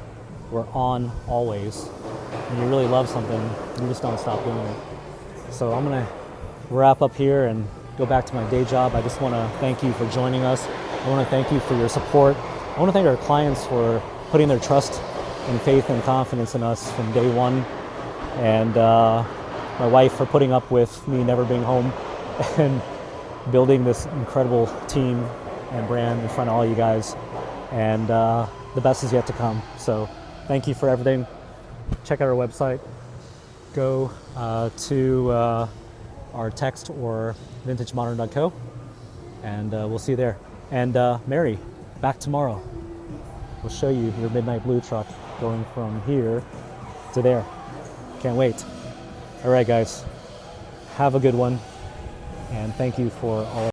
We're on always. When you really love something, you just don't stop doing it. So I'm going to wrap up here and go back to my day job. I just want to thank you for joining us. I want to thank you for your support. I want to thank our clients for putting their trust and faith and confidence in us from day one. And my wife for putting up with me never being home and building this incredible team and brand in front of all you guys. And the best is yet to come. So thank you for everything. Check out our website. Go to our text or vintagemodern.co, and we'll see you there. And Mary, back tomorrow. We'll show you your midnight blue truck going from here to there. Can't wait. All right, guys. Have a good one, and thank you for all